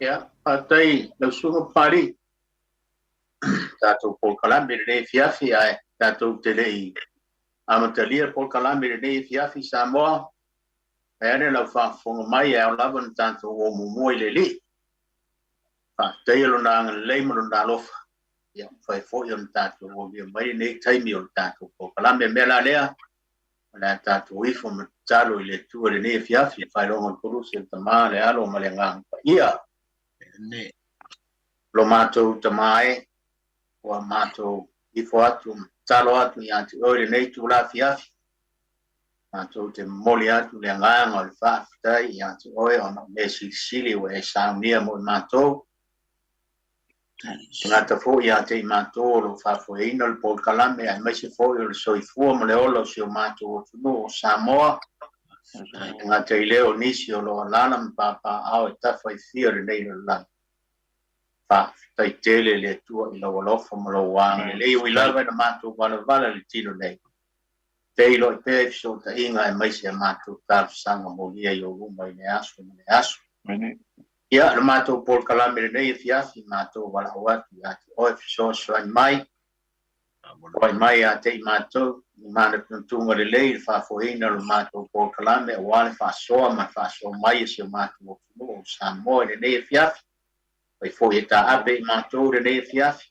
Ya, atai lau sunga pari. Tātou Paul Kalame nei fiafi ai, tātou te lei amatalia Paul Kalame nei fiafi Samoa. E ane lau whaafonga mai au lava na tātou o mumoi le li. Whaatai alo na anga lei maro na alofa. Ia, whai fo i on tātou o mia mai nei taimi on tātou Paul Kalame mela lea. Na tātou ifo ma talo i le tua le nei fiafi, whai ronga kurusi o tamaa le alo ma le ngang. Ia, ne, lo mātou tamae, o mātou ifo atu, talo atu i ati oire nei tu la fiafi. Mātou te moli atu le nganga o le whaafitai i ati oe o me sili o e saunia mo i mātou. Ngata fo i ati i mātou o lo whaafo e ina le Paul Kalame ai maise fo i o le soifua mo le olo si o mātou o tunu o Samoa. Ngata i leo nisi o lo alana mpapa au e tafa i fia le nei le lana. Tai tele le tua i lawa lofa ma lo wang le leo i lawa na mātou wala le tino nei. Te ilo i pēr so ta inga e maise a mātou tāru sanga mo lia i o rumba i ne asu. Ia, na mātou Paul Kalame le nei e fiafi mātou wala hawatu i ati oe fiso soan mai. Oe mai a te i mātou, i mana tuntunga le lei, whaafohina lo mātou Paul Kalame, o wale whaasoa ma whaasoa mai e si o mātou o Samoa le nei e fiafi. Pai fo e ta ape i mātou le nei e fiafi.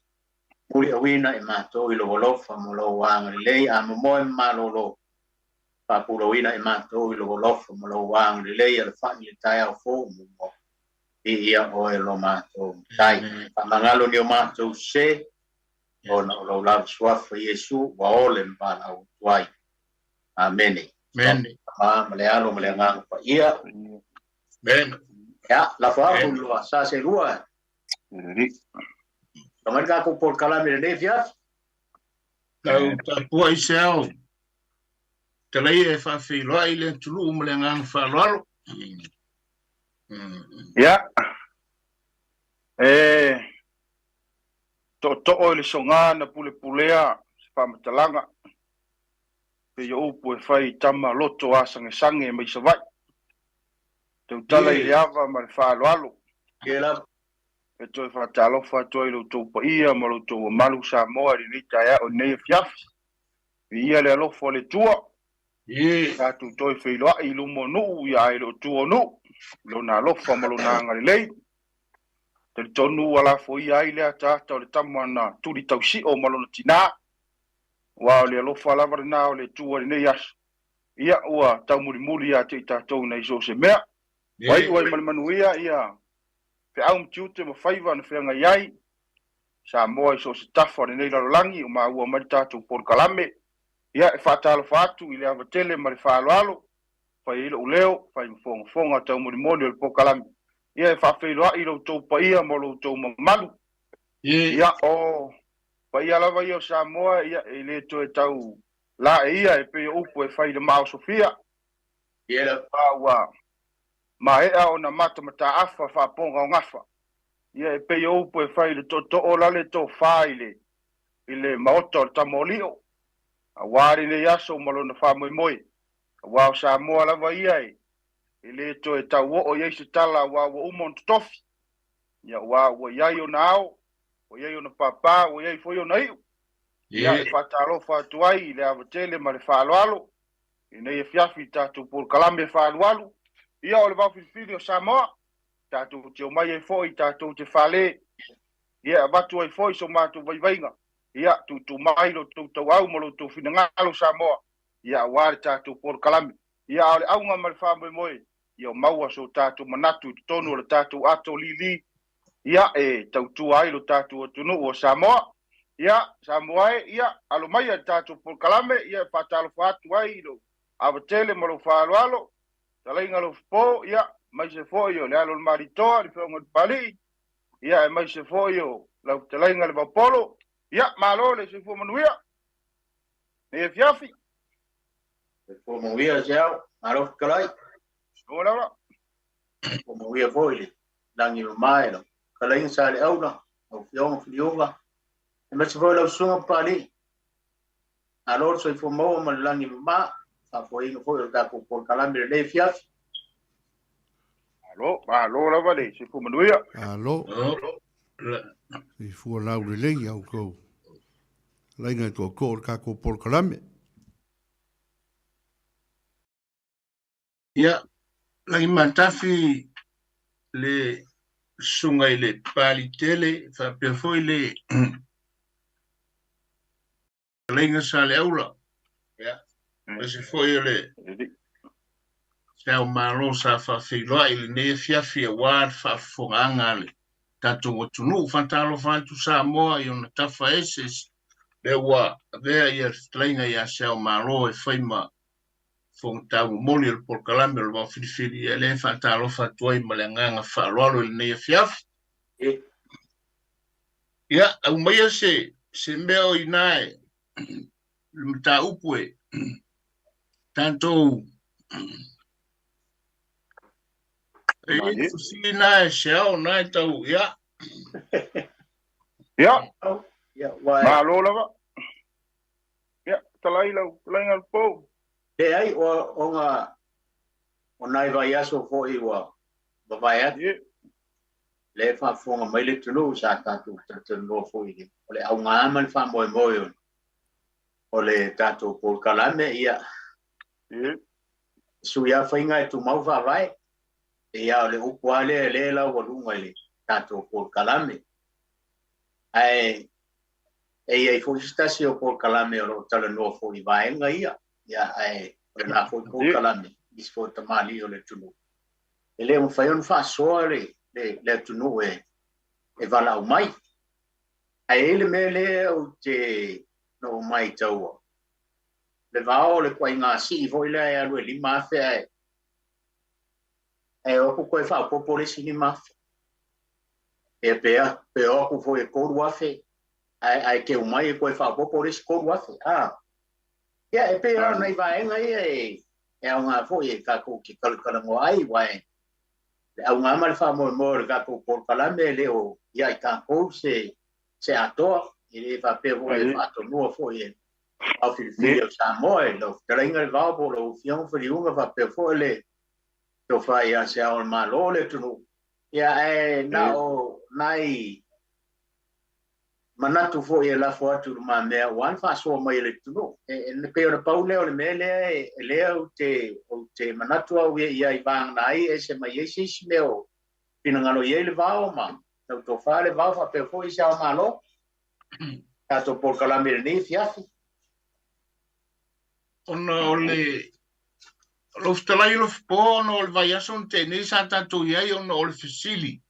Muli awina e mātou i lo wolofa mo lo wanga le lei, a mamoe malolo. Papula awina e mātou i lo wolofa mo lo wanga le lei, ala whani le tai au fo mo. I ia oe lo mātou tai. Pamangalo ni o mātou se, o na o lo lau suafa Yesu, wa ole mpana au tuai. Amene. Amene. Male alo, male ngang pa ia. Amene. Ya, la whaahu loa, sa se rua. Kamari ka ko Paul Kalame le nei fiafi? Tau tapua i se au. Te lei e whawhiloa i le tulu mo le ngang whaaloalo. Ia. To o le songa na pulea se whamatalanga. Pe yo upu e whai tama loto a sange mai sa vai. Te utala i le ava ma le whaaloalo. Ia e toi whaatalofa toi lo tau pa ia ma lo tau malu Samoa li nita ea o nei fiafi. Ia le alofa le tua. Tātou toi whailoa i lumo nuu ia e lo tua nuu. Lo na alofa ma lo na ngari lei. Te tonu ala fo ia i lea tātou le tamua na turi tau si o ma lo na tina. Wa le alofa lavare na o le tua li nei asu. Ia ua tau muri ia te i tātou na iso se mea. Wai manuia ia. Pe au mtiute ma faiva na whianga iai. Samoa i so se tafa ni nei lalolangi o maa ua mari tātou Paul Kalame. Ia e whaatalo whaatu i le avatele ma le whaaloalo. Whai ilo uleo, whai mfonga tau murimoni o le Paul Kalame. Ia e whaafeiloa i lo tau pa ia mo lo tau mamalu. Ia o whai alawa i o Samoa ia e le to e tau la e ia e pe upu e whai le Mao Sofia. Ia ua ma ea o na mata mata afa whaaponga o ngafa. Ia e pei upo e whai le to o lale to whai i le maota o le tamolio. A wari le yaso malo na wha moi. A wao Samoa lava ia e. I le to e tau o iei se tala wa umon tofi. Ia wa iai o na ao, o iei o na papa, o iei foi o na iu. Ia e whatalo whatuai i le avatele ma le whaaloalo. I nei e fiafi tātou Paul Kalame whaaloalo. Ia o le Vaofilifili o Samoa, tātou te o mai e foi, tātou te whale. Ia watu ai foi so mātou vaivainga. Ia tu mai lo tau au mo lo tau whinangalo Samoa. Ia wāre tātou Paul Kalame. Ia o le aunga ma le whamoe moe. Ia o maua so tātou manatu i tonu o le tātou ato lili. Ia e tau ai lo tātou o tunu o Samoa. Ia Samoa ia alo mai a tātou Paul Kalame. Ia whatalo whatu ai lo avatele mo lo whaaloalo. Talainga lo fo ia mai se fo io le alo maritoa di fonga pali ia mai se fo io la talainga le vapolo ia malo le se fo manuia e fiafi se fo manuia já malo kalai ora fo manuia foi langi mai lo kalai sa le auna o fionga e mai se fo lo sunga pali alo so fo mo langi ma fa foi no foi da Paul Kalame le fiafi Alo la vale, se fu manuia. Alo. I fu lau le lei au ko. Laina to ko ka ko por kalame. Ia, lagi matafi le sunga i le pali tele, whapea foi le leinga sa le aula. Ia, se foi le Sao malo sa whawhiroa i le ne fiafi a wad whawhonganga le tatonga tunu whantalo whantu Samoa i ona tawha eses le wa vea i a leinga i a sao malo e whaima tau moli le porkalame le Vaofilifili e le whantalo whantua i malenganga whaaloalo i le ne fiafi. Ia, au maia se mea i nae le mta upue tantou e fusili na se au na tau ia Malo la va. Ia, talai ngal po. Te ai o nga o nai vai aso fo i wa vai at le fa fonga mai le tunu sa tatu tatu fo i o le au nga man fa mo o le tatu por kalame ia su ia fainga e tu mau va vai ia le ukwale le la o lunga le tatu por kalame ai e fo stasio por kalame o tala no fo i vai nga ia ai na fo por kalame is fo tamali o le tunu ele un fai un fa soare le tunu e vala o mai ai ele mele o te no mai tau le vao le kwai nga si vo ile ai alu li mafe ai o ko fa popole si ni mafe e pe o ko fo e ko ruafe ai ke o mai ko fa popole si ko ruafe ya e pe na i vai nga e nga fo e ka ko ki kala mo ai wai au nga mal fa mo ka ko por kalame le o ya i ka ko se ato ele va pe vo e fa to no fo e Vaofilifili o Samoa lo taringa va po lo fion fo unga va pe fo le to fa ya se al malo le tunu ya na o nai manatu fo e la fo atu ma me wan fa so mai le tunu e pe o paule o le mele le o te manatu o ia I vang nai e se mai ese smeo pina ngalo ye le va o ma to fa le va fa pe fo I sa malo ato por kalame ni fiafi ona o le talai lo po no le vai aso te nei sa tatu ia ona o le fisili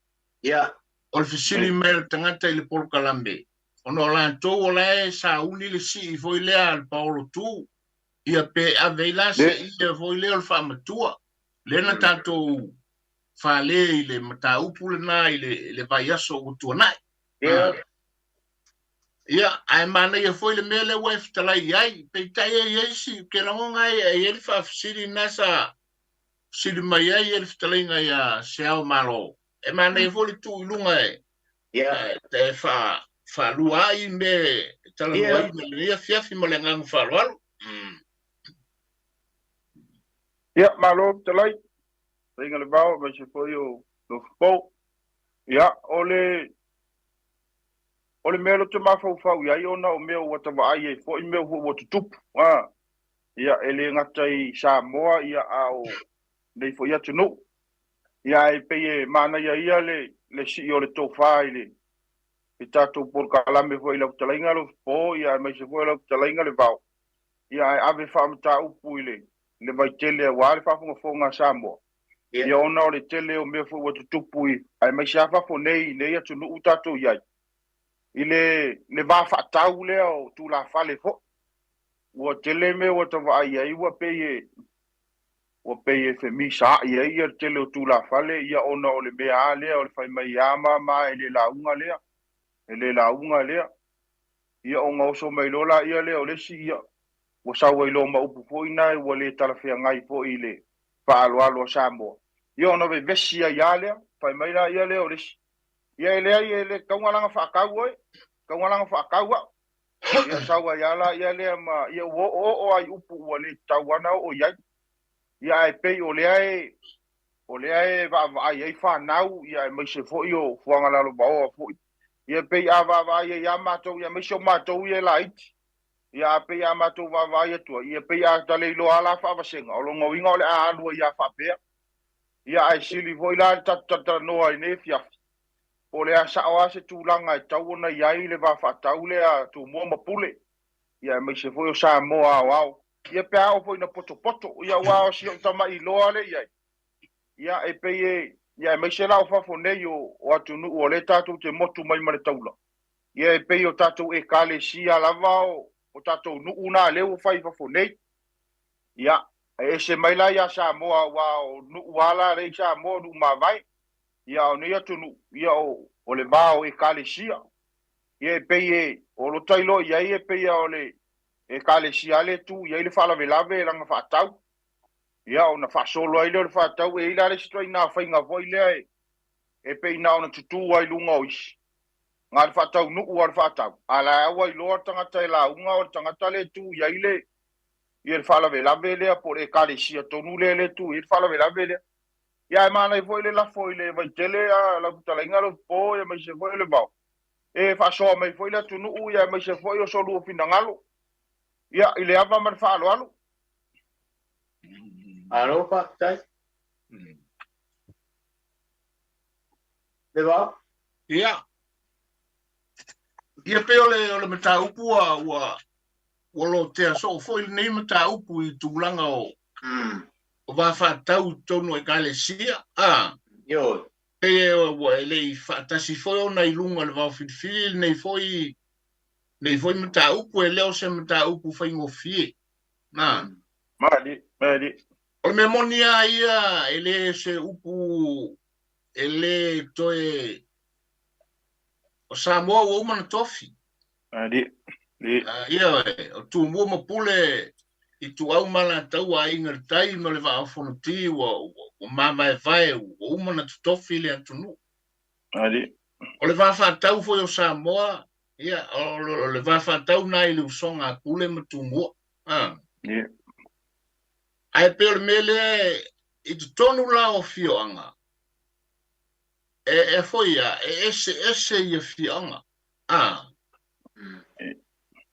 o le fisili me tangata I le por kalame ona la to o le sa uni le si foi le al Paulo tu ia pe avela se ia foi le o famatua le na tatu fa le le mata upule na le vai aso o tu nai ia ai mana ia foi le mele wef talai ai pe tai ai si ke la monga ai ele fa siri nasa siri mai ai ele talai ngai a seo malo e mana ia foi tu lunga ia te fa luai me talai me ia fiafi mo le ngang fa lo ia malo talai ringa le bao me se foi o lo po ia ole melo te mafau fau ia ona o meo wata vai e fo I meo ho tutupu ia ele ngatai Samoa ia au nei fo ia tunu ia e pe mana ia le si o le tofa ile e tato por kalame fo ila talainga lo po ia mai se fo ila talainga le vau ia ave fa mta upu ile le vai tele wa fa fo nga Samoa ia ona o le tele o meo fo tutupu ai mai se fa fo nei ia tunu utato ia ile le va fa tau le o tu la fale fo o tele me o to va ia o pe fe mi sa ia tele o tu la fale ia ona o le mea le o le fai mai ama ma ele la unga le ia o nga so mai lola ia le o le si ia o sa wa lo ma upu fo ina o le tala fe ngai fo ile fa alo Samoa ia ona ve vesia ia le fai mai la ia le o le ia ele kaungalanga fa kaua ia saua ia le ma ia o ai upu o le tauana o ia e pe o le ai o le ai ai fa nau ia mai se fo yo fuanga la lo ba fo ia pe ava ia mato ia mai so mato ia light ia pe mato va ia tu ia pe tale lo ala fa va senga o lo ngoinga o le a lu ia fa pe ia ai sili voi la ta no ai ne fia o le asa o ase tūlanga e tau ona iai le wafa tau le a tu mua mapule. Ia mai se foi o Samoa au. Ia pe ao foi na poto. Ia wao si o tama i loa le iai. Ia e pe ia mai se lao fafo nei o atunu o le tatu te motu mai mare taula. Ia e pe o tatu e kale si a lava o tatu nu una leo fai fafo nei. Ia e se mai la ia Samoa wao nu wala re Samoa nu mawai. Ia o nei atunu, ia o le vao e kalesia. Ia e pei o lo tailo, ia e pei o le e kalesia le tu, ia le fala velave e langa whaatau. Ia o na whaasolo ai le whaatau, e ila le sitoi nga whainga voi lea e pei na o na tutu ai lunga o isi. Ngā le whaatau nuku ar whaatau. Ala awa i loa tangata e la unga o tangata le tu, ia le fala velave lea por e kalesia tonu le tu, le fala velave lea. Ia mana i foi le la foi le vai tele a la tutalenga lo po ia mai se foi le vau. E fa so mai foi le tunu ia mai se foi o solo finangalo. Ia ile ava mar fa alo. Alo pa tai. Le va? Ia. Ia pe ole mata upu wa lo te so foi nei mata upu I tulanga o. O va fa tau tonu e kalesia Yo e o le fa tasi foi ona ilunga le Vaofilifili nei foi mata upu e leo se mata upu fa ingofie Mali o me monia ia ele se upu ele toe o Samoa o mana tofi Mali ia o tu mo mapule I tu au mala tau a inga tai no le Vaofilifili o mama e vai o umana tutofi le atunu. Mali O le whawhatau foi o Samoa, ia, o le whawhatau na I le usonga a kule matumua. Ai pe o le mele I tu tonu la o fioanga. E foi ia, ese ia fioanga.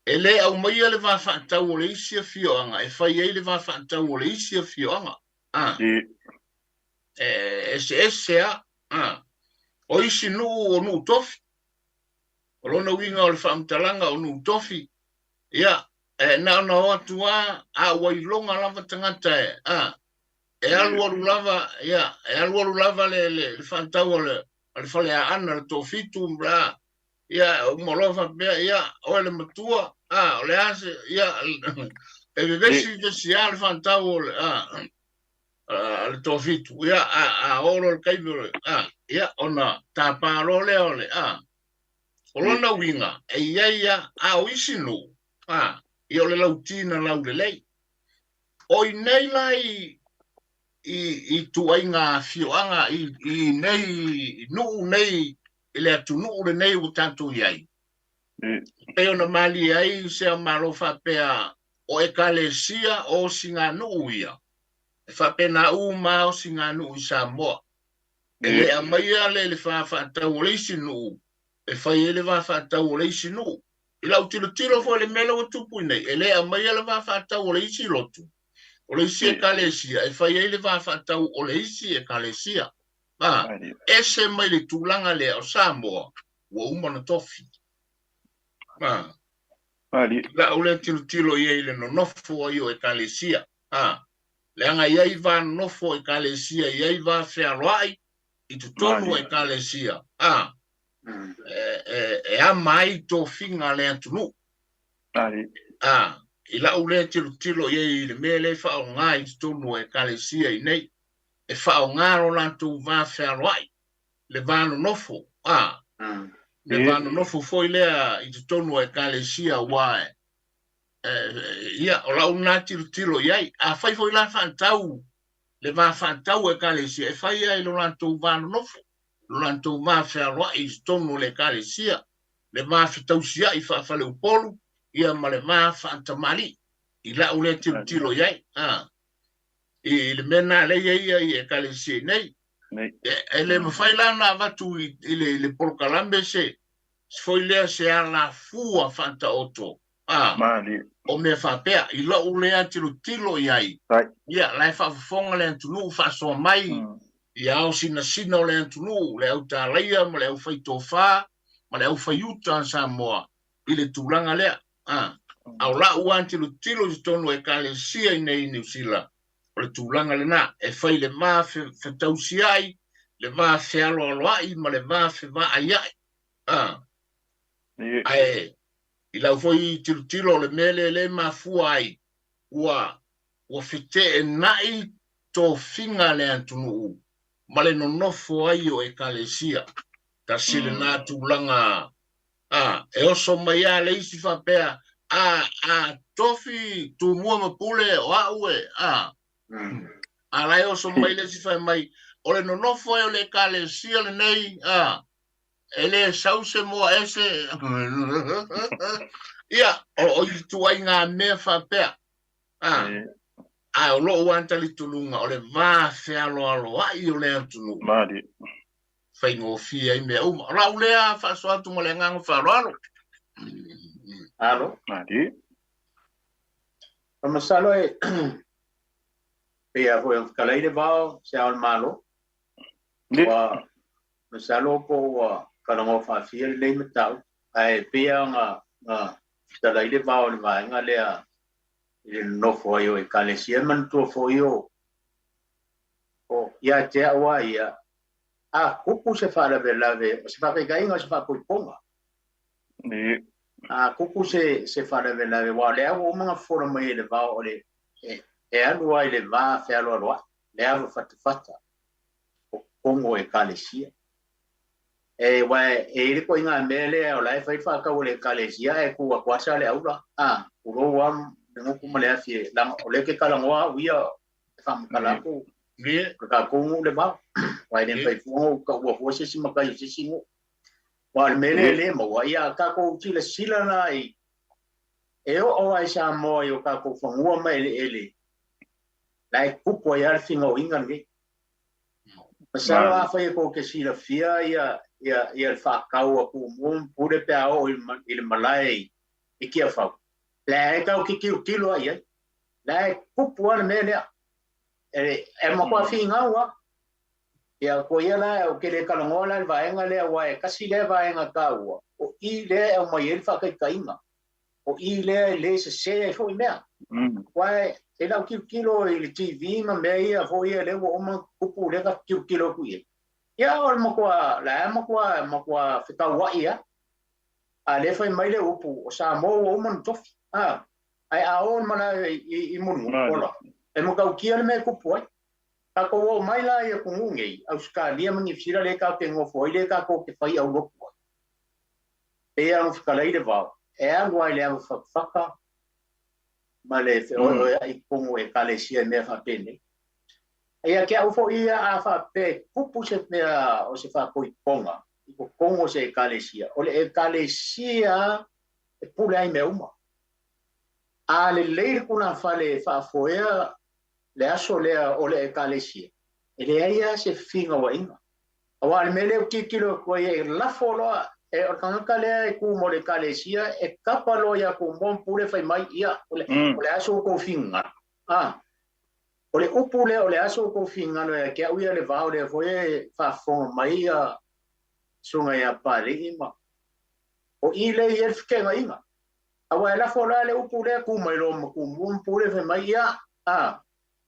Ele au mai le va whaatau o le isi a fioanga, e whai ei le va whaatau o le isi a fioanga. Ese a. O isi nu o nu tofi. O lona winga o le whaamtalanga o nu tofi. Ia, na o atua a wailonga lava tangata e alu lava, ia, e alu lava le whaatau o le whale a ana le tofitu mbra. Ia, umolofa bea, ia, o le matua, o le ase, ia, e vesi a le whantau o le tofitu, ia, a oro le kaibiro, ia, ona, tāparo le ole, o lona winga, e ia, a o isinu, ia o le lautina lau le lei. O I nei lai, I tuainga fioanga, I nei, nuu nei, ele atunu le nei o tanto iai. E ona mali ai se malofa pea o ekalesia o singanu ia. E fa pena uma o singanu I Samoa. Ele amaia le fa tau le sinu. E fa ele va fa tau le sinu. Ila utilo fo le melo o tupu nei. Ele amaia le va fa tau le silotu. O le isi ekalesia. E fa ele va fa tau o le isi ekalesia. Ese mai le tūlanga le o Samoa ua umana tofi. La ule tilo iei le nonofo o io e kalesia. Le anga iei va nonofo e kalesia, iei va whearoai I tu tonu e kalesia. E a mai to finga le atunu. I la ule tilo iei le mele whao ngai tu tonu e kalesia I nei. E whao ngaro lantu va whearoai. Le vano nofo, le vano nofo foi lea I te tonu e kalesia wae. Ia, o lau nā tilo iai, a whai foi la whantau, le va whantau e kalesia, e whai ai lo lantou vano nofo, lo lantou va whearoa I te tonu le kalesia, le va whetausia I whawhale upolu, ia ma le va whantamari, I lau le tilo iai, I le mena le ia e kalesia nei. E le mawhaila na watu i le polokalambe se foi lea se ala fua fanta oto. O mea whapea, i lau lea tilo iai. Ia, lai whafonga lea tunu, whasoa mai. Ia au sina o lea tunu, lea au tā leia, ma lea au whaito wha, ma lea au whaiuta Samoa. I le tūlanga lea. Au lau an tilo i tonu e kalesia i nei New Zealand. O le tūlanga le nā, e whai le maa whetausi ai, le maa whealo ai, ma le maa whewa ai ai. Ai, I lau foi tilo le mele le mafua ai, ua white e nai tō whinga le antunu, ma le nonofo ai o e kalesia, ta sile nā tūlanga, e oso mai a le isi whapea, tofi tu mua mapule o aue, a lai oso mai le isi whae mai, o le nonofo ai o le kalesia le nei, ele sause moa ese ia o i tuai ngā mea whapea o loo wantali tulunga o le vā whealo ai o le atunu whaingo fia i mea uma rau lea whaso atu mo le ngango wharoalo alo masalo e pea hoi ang kalaide vao se al malo wa masalo ko karango fafia le metau ai pia nga tala ile vao le vaenga lea ile no foi o kalesia man to foi o ia te awa ia kuku se fala velave se fa pegai nga se fa poiponga ni kuku se fala velave wa le o mga forma ile vao le anu ai le va fe alo le ava fata o kongo e kalesia ele ko inga mele o lai fai fa ka o le kalesia e ku a kwasa le aula uro wa no kuma le afi la o le ke kala ngoa wia fa kala ku ka ku le ba wa le fai fu ka wo se sima ka se simo wa mele le mo wa ia ka ko tile sila na e o ai sa mo yo ka ko fo ngua mai ele lai ku po ya finga o inga nge pasala fa ko ke sila fia ia fa kau aku mum pure pe ao il malai e kia fa la ka o ki kilo ai la pupuan mele mo kwa finga wa ia ko ia la o ke le kalongola va enga le wa e kasi le va enga ka wa o i le o mai el fa ka kainga o i le se fo mea wa e la kilo il tv ma me ia fo ia le o ma pupu le ka kilo ku ia ia o mo kwa fika wa ia le fai mai le upu o Samoa o mon tof ai on mana i mun ola e mo ka kia me ku poi ka ko mai la ia ku ngi Australia mangi fira le ka ke ngo foi le ka ko ke fai au lo e a fika le va e a wai le faka male o ai ko e kalesia me fa pene ia ke au fo ia a fa pe pupu se mea o se fa koi ponga i ko kongo se kalesia o le kalesia e pule ai me uma a le leir kuna fale fa foea le aso le o le kalesia e le ia se finga wa inga awa le mele ki kilo ko e la folo e o kanga le ku mo le kalesia e kapalo ya ku mon pule fai mai ia o le aso ko finga o le upule o le aso ko fingano e ke uia le vao le foi fa fon mai sunga ya pari ma o ile e fke mai ma awa la fola le upule ku mai lo ku mun pule fe mai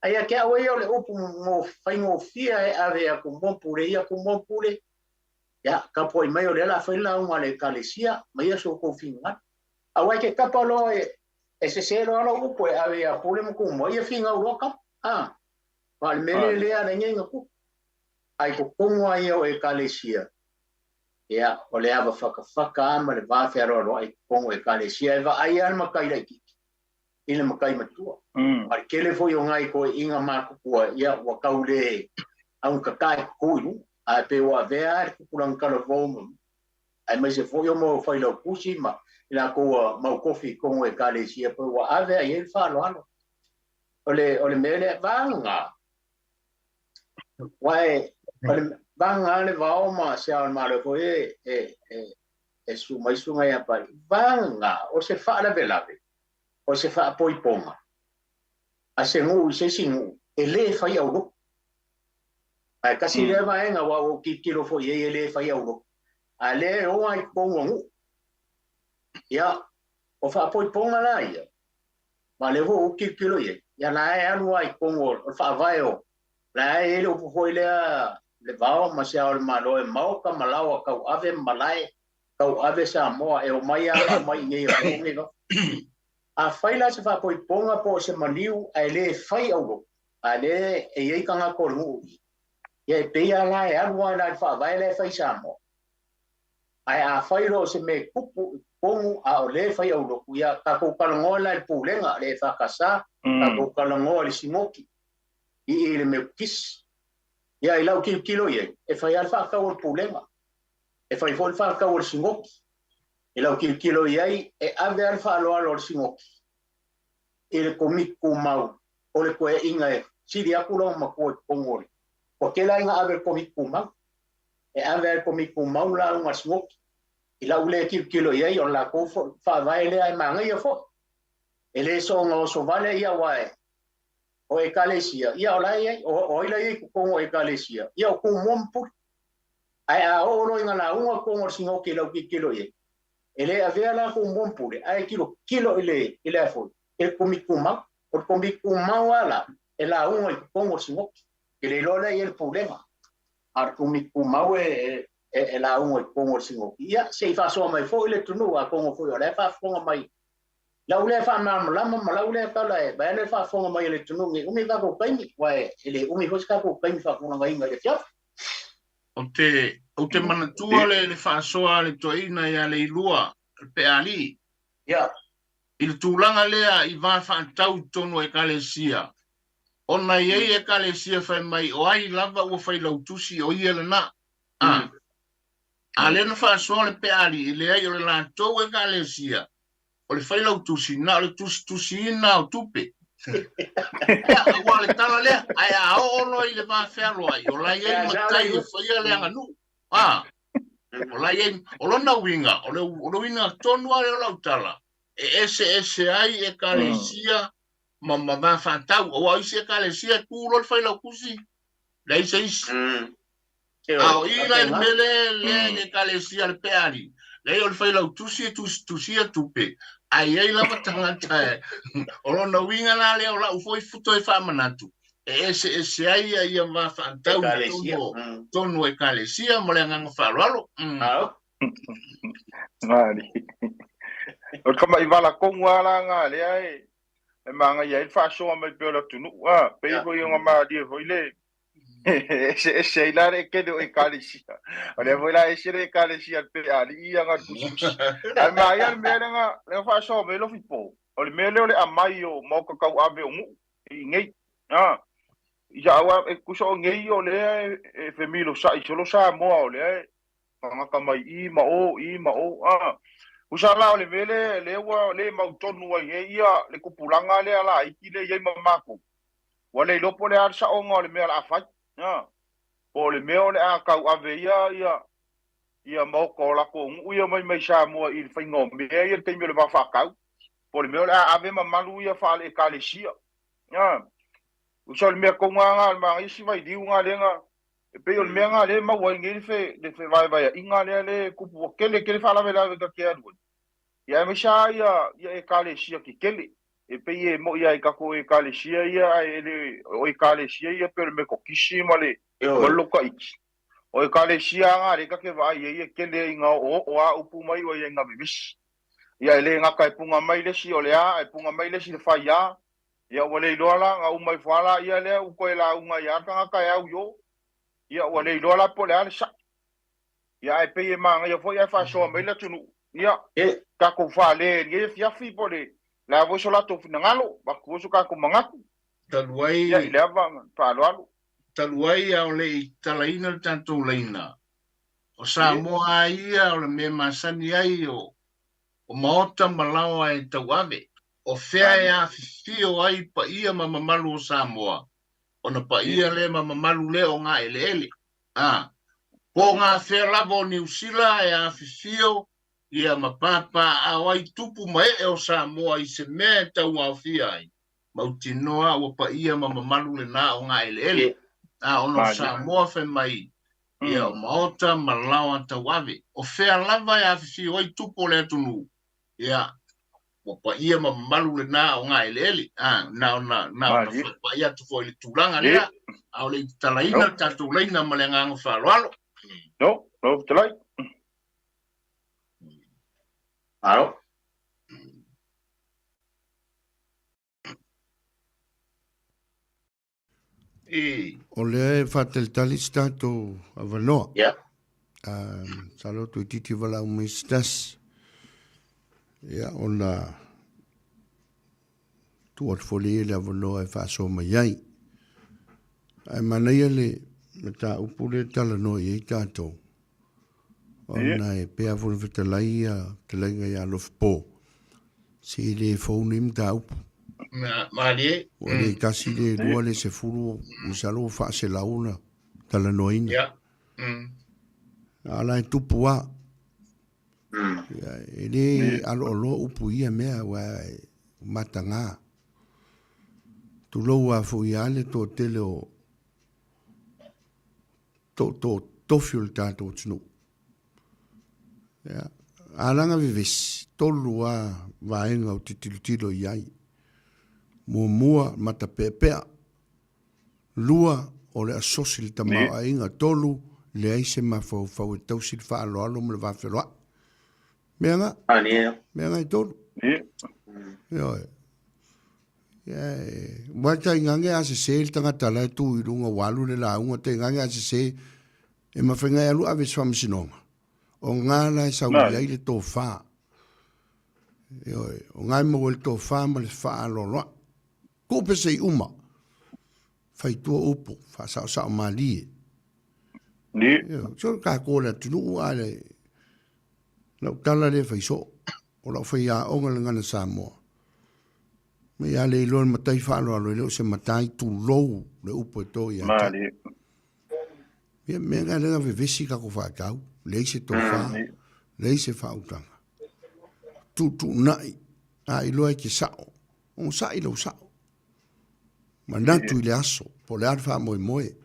ai ke uia le upu mo faingo fia e ave ku mon pule ya ka poi mai o le la foi la un ale kalesia mai aso ko fingano awa ke kapalo e se lo ala upu ave pule mo ku mo ia finga uroka wal mele le ana ngenga ku ai ko kongo ai o e kalesia ia o le ava faka ma le va fero ai kongo e kalesia va ai al makai lai ki ile makai matua al kele foi o ngai ko inga ma ku ia wa kaule au kakai ku a pe wa ver ku pulang kala vom ai mai se foi o mo foi lo kusi ma ila ko ma kofi kongo e kalesia po wa ave ai el fa lo ano ole mele vanga wai ole vanga le vaoma se al male ko e su mai su ngai apa vanga o se fa la velave o se fa poi ponga a se ngu se singu ele fa ia ulo ai kasi le mai nga wa o kilo fo ye ele fa ia ulo ale o ai pongo ngu ya o fa poi ponga la ia ma le ho kilo ye ya la e anu ai pongo o fa vai o la ele o ho le vao ma se al malo e mau ka malawa ka ave malai kau ave Samoa e o mai ala mai nei o no a faila se fa poi ponga po se maniu a le fai au a le e ei kanga ko lu ye pe ala e alwa na fa vai le fai Samoa ai a failo se me kupu pongu a o le fai au ku ya ka ko kalongola le pulenga le fa kasa ka ko kalongola le simoki i le me kis ya ila kilo ye e fai alfa ka o pulenga e fai fol fa ka o singoki e lau kilo iai e ave alfa alo singoki e le komiku mau o le koe inga e siri akulo ma koe kongori po ke la inga ave komiku mau e ave al komiku mau la unga singoki e lau le kilo iai o la ko fa vai le ai manga ia fo e le so ngo so vale ia wae o e kalesia ia o la iai o ila iai kongo e kalesia ia o kumompu ai a o no inga la unga kongo singoki lau kilo iai ele avea la ko mompule ai kilo ele afo e komikuma o komikuma wala ela un e pongo singoki ele lola e el problema ar komikuma e la un e pongo singoki ia se fa so mai fo ele tunu a kongo fo le fa fonga mai la ule fa ma la ule ka la e ba le fa fonga mai ele tunu ngi umi ka ko kaini wa ele umi hoska ko kaini fa fonga mai ngai tia o te manatua le whaasoa le toina ia le ilua pe ali ia i le tūlanga lea i vā whaantau tonu e kalesia ona iei e kalesia whai mai o ai lava ua whai lautusi o ia le na a le na whaasoa le pe ali i le ai o le lātou e kalesia o le whai lautusi na o le tusi ina o tupe ua le tala lea ai a ono i le vā whero ai o lai ei matai o whaia le anganu o lai ei o lona winga o le winga tonu ale o lautala e ese ai e kalesia ma vā whātau o ai se kalesia kūro le whai laukusi lei se isi o i lai mele le kalesia le peari lei o le whai lautusi e tusi a tupe ai ei lava tangata e o lona winga la leo la ufoi futo e whamanatu e ese ai a ia vā whaantau tonu e kalesia mo le nganga wharoalo ngari o kama i wala kongu ala ngā lea e manga ia i whaasoa mai peo la tunu pe i hoi o ngā maadi e hoi le ese i lare e kene o e kalesia o le hoi la ese re e kalesia pe ali i anga kususi ai mai al mele nga le whaasoa mai lo fipo o le mele o le amai o mau kakau ave o ngu i ngei ia awa e kusa o ngei o le e femilo sa i solo sa moa o le ngaka mai i ma o kusa la o le mele le ua le mautonu ai e ia le kupulanga le ala iki le iei mamako wa le lopo le arsa o ngā le mea la afai o le mea o le a kau ave ia mauko la ko ngu ia mai sa moa i le whaingo mea ia le teimio le whakau o le mea o le a ave mamalu ia whaale e kalesia usa le mea konganga le maa isi vai diu ngā lenga e pe o le mea ngā le maua inge le whai vai a inga le kupu o kele whaalawe lawe ka ke aduan ia e mesa ia e kalesia ki kele e pe e mo ia e kako e kalesia ia o e kalesia ia pe le me kokisi ma le loka iki o e kalesia ngā le ka ke vai ia kele inga o a upu mai o ia inga bibisi ia ele ngaka e punga mai le si o le a e punga mai le si le whai a ia wale iloala nga umai whala ia lea uko e la unga ia ka ngaka e au yo ia wale iloala po le ale sa ia e peye manga ia fo ia whasoa mai le tunu ia kako whale ia fiafi po le la voso la tofu na ngalo bakuoso kako mangaku taluai ia le avanga whaaloalo taluai au le talaina le tantou leina o Samoa ia o le me masani ai o maota malawa e tau ave o fea e a fifio ai pa ia ma mamalu o Samoa. Ona pa ia le ma mamalu le o ngā ele. Ko ngā fea lava o New Zealand e a fifio ia ma papa a wai tupu mai e o Samoa i se mea tau ngā fia ai. Mautinoa o pa ia ma mamalu le nā o ngā ele. Ono Samoa fe mai. Ia o maota malawa tau ave. O fea lava e a fifio ai tupu le atunu. Ia. O pa ia ma malu le nā o ngā ele. Na pa ia tu foi le tulanga lea. Au le talaina tatu leina ma le nganga whaloalo. No, talai. Alo. O le fatel talis tato avanoa. Yeah. Salo tu titi vala umistas. Ya ona tuat folie le avanoa e faso mai. Ai manai le meta upule tala no i tato. Ona e pea fulu fetalai te lenga ya lof po. Si le phone im ta upu. Mali. O le kasi le lua le se fulu usalo fa se launa tala no ina. Ya. Ala e tupu a. Ele alo upu ia mea wa matanga. Tu lo a fu ia le to tele o to fiul tato tnu. Ya. Alanga vivis tolu a vaenga o titilo iai. Mua mata pepea. Lua o le asosil tamau a inga tolu le aise mafau fau e tausil fa alo alo me le vafeloa. Mea nga? Mea nga i tolu. Ioe. Wata ingange ase se il tangata lai tu i runga walu le launga te ingange ase se e mawhenga e alu ave swamisinonga. O ngala e sau iai le tō wha. O ngai mo le tō wha ma le wha alo loa. Kōpe se i uma. Whai tua upo. Wha sao malie. So ka kōle tunu a le. Lau tala le whai so. O lau whai a onga le ngana Samoa. Me ia le iloa matai wha alo alo leo se matai tu lou le upo e tō i a. Me ngā renga vevesi kako whakau. Lei se tō wha. Lei se whautanga. Tu nai. A iloa e ke sao. O sa ilo sao. Manatu i le aso. Po le arwha moe.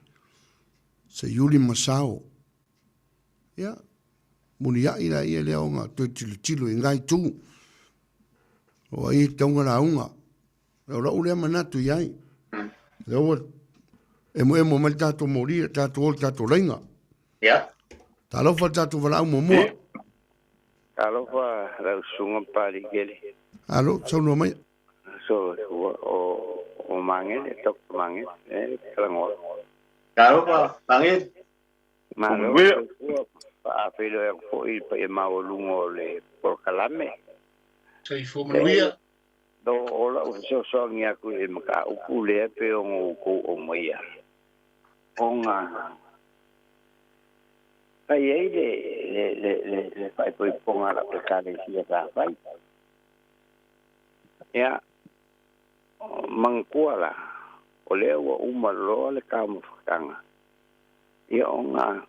Se yuli masao. Ia. Muni ia ira ia leo ngā. Toi tilo i ngai tu. O ai taunga la unga. Leo rau lea manatu i ai. Leo e mo mali tato mori. Tato ol tato lenga. Ia. Talofa tato wala umo mua. Talofa rau sunga pari gele. Alo, sau no mai. So, o mangel, tok mangel, kalango. Talofa, mangel. Malo, pa pelo e foi pa e mau lungo le por kalame. Sei fo manuia. Do ola o so ngia ku e maka upu le pe o ko o moia. Onga. Ai le fai poi ponga la pecare sia ka fai. Ya mangkuala o le wa uma lo le kamu fakanga. Ia onga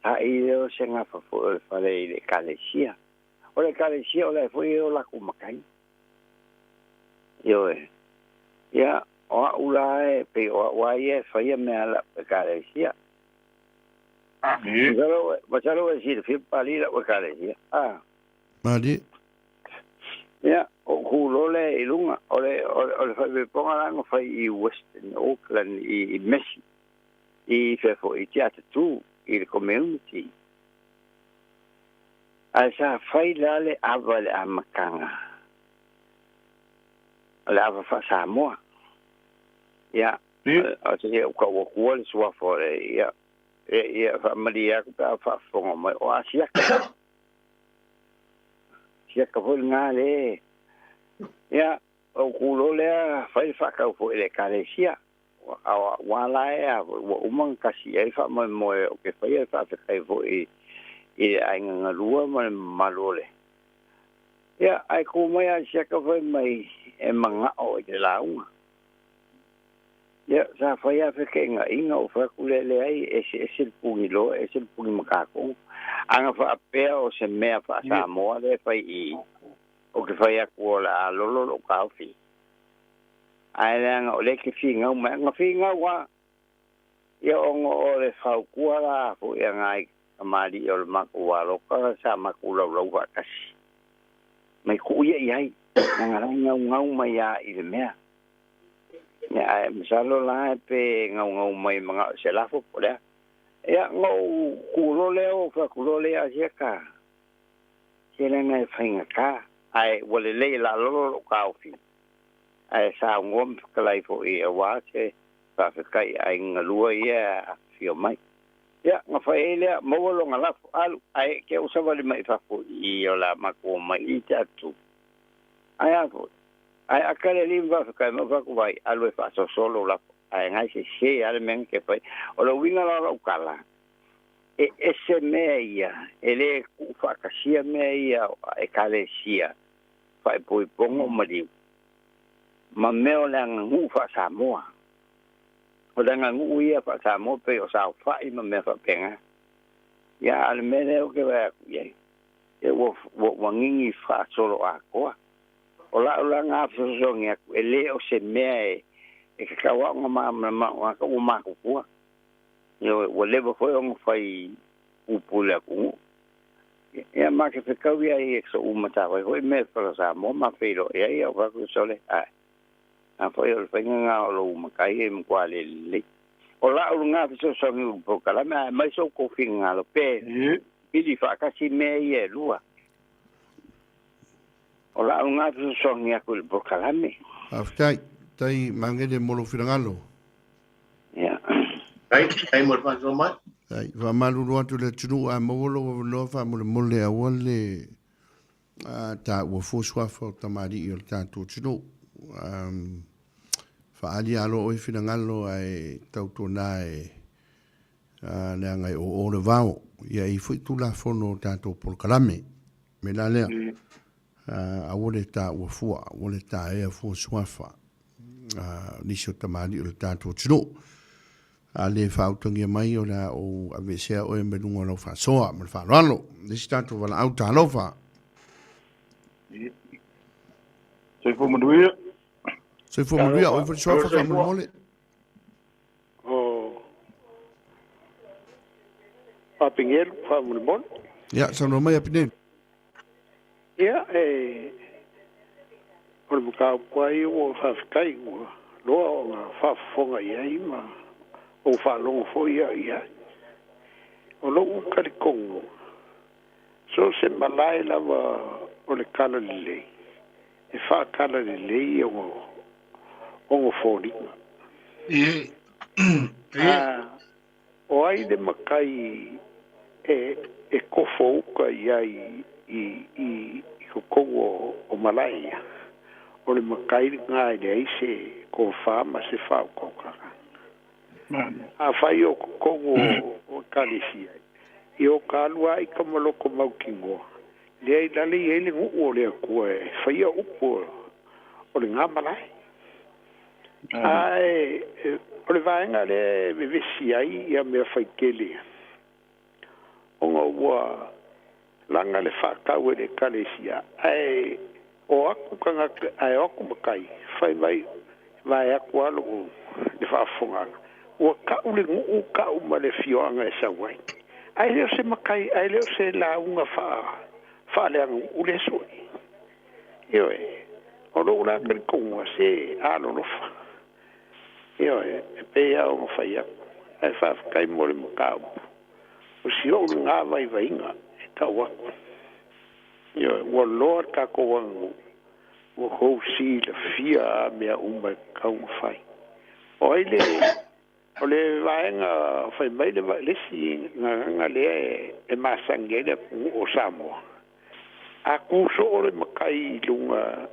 a ile se nga fa fo fa le kalesia. O le kalesia o le foi o la kumakai. Yo ya o ulae pe o wa ye fa ye me ala kalesia. Bachalo es decir, fui palida o kalesia. Madi. Ya, o kulole ilunga ole fa ponga lango fa I Western Auckland I Messi. I fefo I teatro tu I community. Asa fai lale avale amakanga. Ale ava fa Samoa. Ya, asa ye ka wo kuole swa for ya. Ya fa maria ka fa fonga mai o asia. Sia ka vol ngale. Ya, o kulole fai fa ka fo ele kalesia. Wala ya wo umang kasi ai fa mo o ke fa fa kai fo I ai nga lua mo malole ia ai ko mai a sia ka vai mai e manga o te launga ia sa fai a feke nga inga o fa kulele ai e se pungi lo e se pungi makako anga fa apea o se mea fa Samoa le fai I o ke fai a kuola a lolo lo kaufi ai langa o le ke finga nga finga wa ia ongo o le fau kuala fu ia ngai amari o le maku walo ka sa maku lau wa kasi mai ku ia ai nga ngau mai a I le mea ya misalo la pe ngau mai mga se la fu pola ya ngau kulo leo fa kulo le a ka sele ngai fainga ka ai wole le la lo ka ofi ai sa ngom kalai fo I wa se fa kai ai ngalua ia fio mai ya nga fa ele mo lo ngala alu ai ke usava le mai fa fo I o la mako mai I tatu ai apo ai akale limba ka mo fa ku vai alu fa so solo la ai ngai se ale men ke pai o lo winga la ukala ese meia ele ku fa ka sia meia e kale sia fa poi pongo mali ma meo lang ngu fa Samoa o langa ngu ia fa Samoa pe o sa fa I ma me fa penga ya ale mene o ke va ye e wo wangingi fa solo a ko o la nga fa so ngia ele o se me e ka wa ma ka o ma ko yo wo le fo on fai upula ku ya ma ke ka wi ai so umata wa ho me fa sa mo ma fero ya ya wa ku sole ai a foi o fenga lo ma kai e kwa le o la o nga fa so ngi po kala mai so ko finga lo pe ili fa ka si me ye lua o la o nga fa so ngi ko po kala me aftai tai mangede molo firangalo ya ai mo fa so mai ai va malu ro tu le tunu a molo lo fa mole a wole ta wo fo swa fo tamari il tanto tunu fa ali alo o firangalo ai tautona le ngai o le vao ia I foi tu la fono tanto por kalame me la le a wole ta wo fu wole ta e fo swafa ni so tamali o tanto tino a le fa utongi mai o la o avesea o me lungo lo fa soa me fa ralo ni tanto vala auta lo fa se fo mo duia se fo mo duia o fo swafa fa mo mole a pingel fa mo bon ya sa no mai apine ya por buka kwai o fa kai o lo fa fonga ia ma o fa lo fo ia o lo ka kong so se malai la o le kala le e fa kala le o fo ni o ai de makai e kofo ka I ko o malai o le makai ngai de se ko fa ma se fa ko ka a fai o o kalisia I o kalua I ka maloko maukingo le ai dali ele o le ko e fai o upo o le ngamalai ai o le vaenga le vivisi ai ia me fai kele onga ua langa le whakau e le kalesia ai o aku kanga ai aku makai fai vai aku alo le whaafonga ua kau le ngu kau ma le fioanga e sawai ai leo se makai ai leo se la unga wha leanga ule soi io o lo ula kari konga se alo lofa io pe au fai aku ai whaakai mo le makau o si o ngā vai inga e tau aku. Ia, ua loa kako wangu, ua kou si la fia mea umai kaunga whai. O aile, o le vaenga whai mai le lesi nganga lea e masangele o Samoa. A kuso o le makai lunga,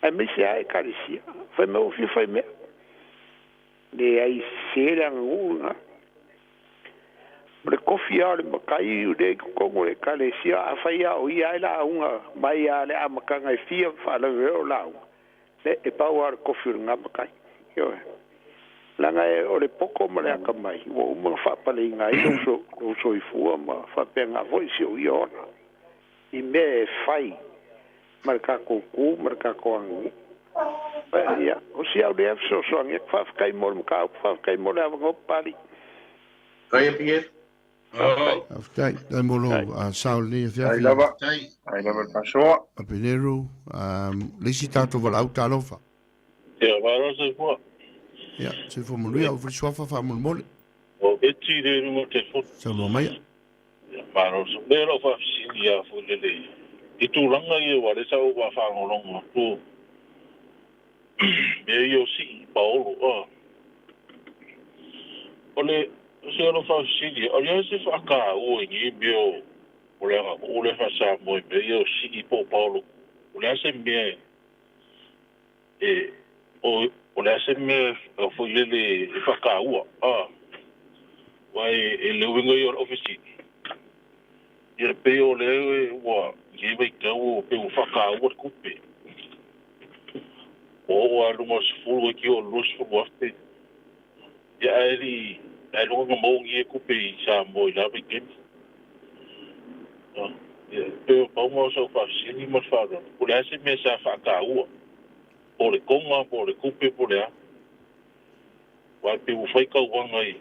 a misi ae karisia, whai mai ufi whai mea. Le ai sera ngūna, le kofi a le makai de kongo le kalesia a faia o ia la unga mai a le amakanga e fia fa le o la le e power kofi nga makai yo langa e o le poko ma le akamai o mo fa pale nga i so i fu ma fa penga voice o ia i me fai marca ko marca ko angu ya o si au de so nge fa kai mo ka fa kai mo la ngo pali Kai pie. Aftai, dai molo a Sauli fia. Ai lava pasoa. A Peneru, lisi tato vala au talofa. Ya, varo se fo. Ya, se fo mo ria o fri swafa fa mo mole. O beti de no te fo. Sa lo mai. Ya, varo se bero fa silia fo le. I tu langa ye wa le sa o wa fa ngolongo tu. Me yo si Paulo ole se lo fa silia. Ole se fa ka o ngi bio. Ole fa sa mo me yo si po Paulo. Ole se me o le se me fo le fa ka o wai le wingo yo ofisi ye pe o le wa ye vai ka o pe o fa ka o kupe o wa lu mo fu ki o lu fu waste ya ali lo mo ye kupe sa mo la vai ke pe o mo so fa sini mo fa o le se me sa fa ka o por le konga, por le kupe, por le a. Wai pe ufai ka wanga i.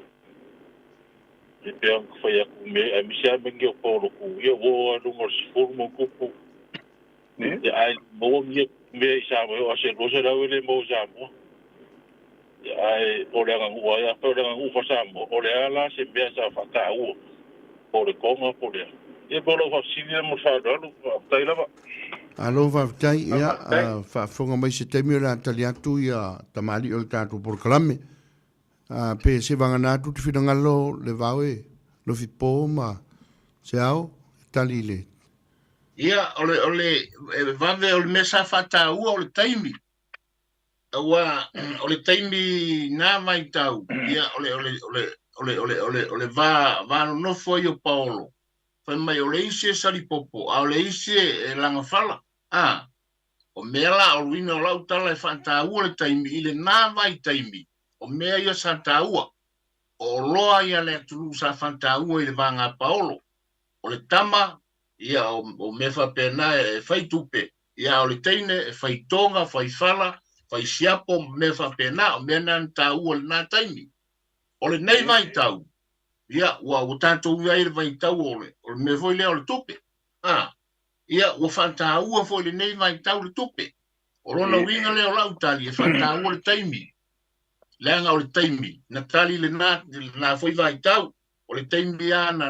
E pe ang whai aku me, a misia mengi o polo ku. Ia woa lunga sifuru mo kupu. E ai moa mia me i sa mo, a se rosa rau ele mo sa mo. E ai o le anga ua, ia pe o le anga ufa sa mo. O le ala se mea sa whaka ua. Por le konga, por le a. Ia polo whasini mo sa rau, tai lava. Alo va tai ia fa fonga mai se temi la taliatu ia tamali o tatu por kalame. Pe se vanga na tu fina ngalo le vawe lo fit po ma se au talile. Ia ole vave ole mesa fata o le taimi. Ole taimi na mai tau. Ia ole va no foi o Paulo. Foi mai ole ise sali popo, ole ise langa fala. O mela o wina o lau tala e fanta ua le taimi, ile nā vai taimi. O mea ia santa ua. O loa ia le atulu sa fanta ua i le vanga Paolo. O le tama, ia o mefa pena e fai tupe. Ia o le teine e fai tonga, fai fala, fai siapo, mefa pena, o mea nan ta ua le nā taimi. O le nei vai tau. Ia, o tanto ua i le vai tau o le me foi lea o le tupe. Ia, o fanta ua foi le nei vai tau le tupe. O rona winga leo lau tali e fanta ua le taimi. Leanga o le taimi. Na tali le na foi vai tau. O le taimi a na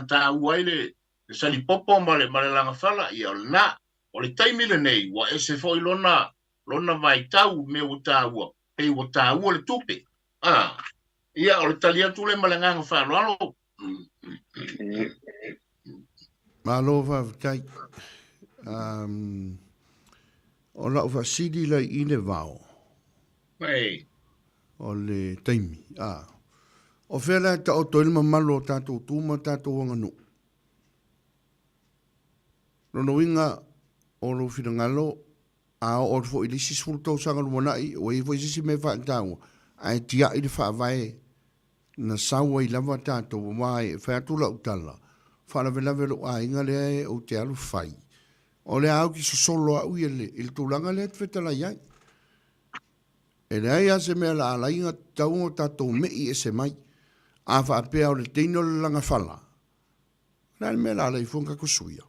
ta ua i le sali popo ma le langa fala. Ia o le na. O le taimi le nei. Wa ese foi lona vai tau me o ta ua. Pei o ta ua le tupe. Ia o le tali atu le malanganga whalo alo. Malo va tai. O la ufa sidi la ine vao. Hey. O le taimi. O whela ta o toil mamalo tato tuma tato wanganu. Rono inga o lo whirangalo a o fo ilisi sulto sanga lumonai o i fo isisi me whaatau. Ai tia i le whaavai na sawa i lava tato wai whaatula utala. Whaalawe a inga le o te alu whai. O le au ki sosolo au i le il tūlanga le atwetala iai. E le ai ase mea la ala inga taungo tatou mei e se mai. A whaapea o le teino le langa whala. Nā le mea la ala i whonga kusuia.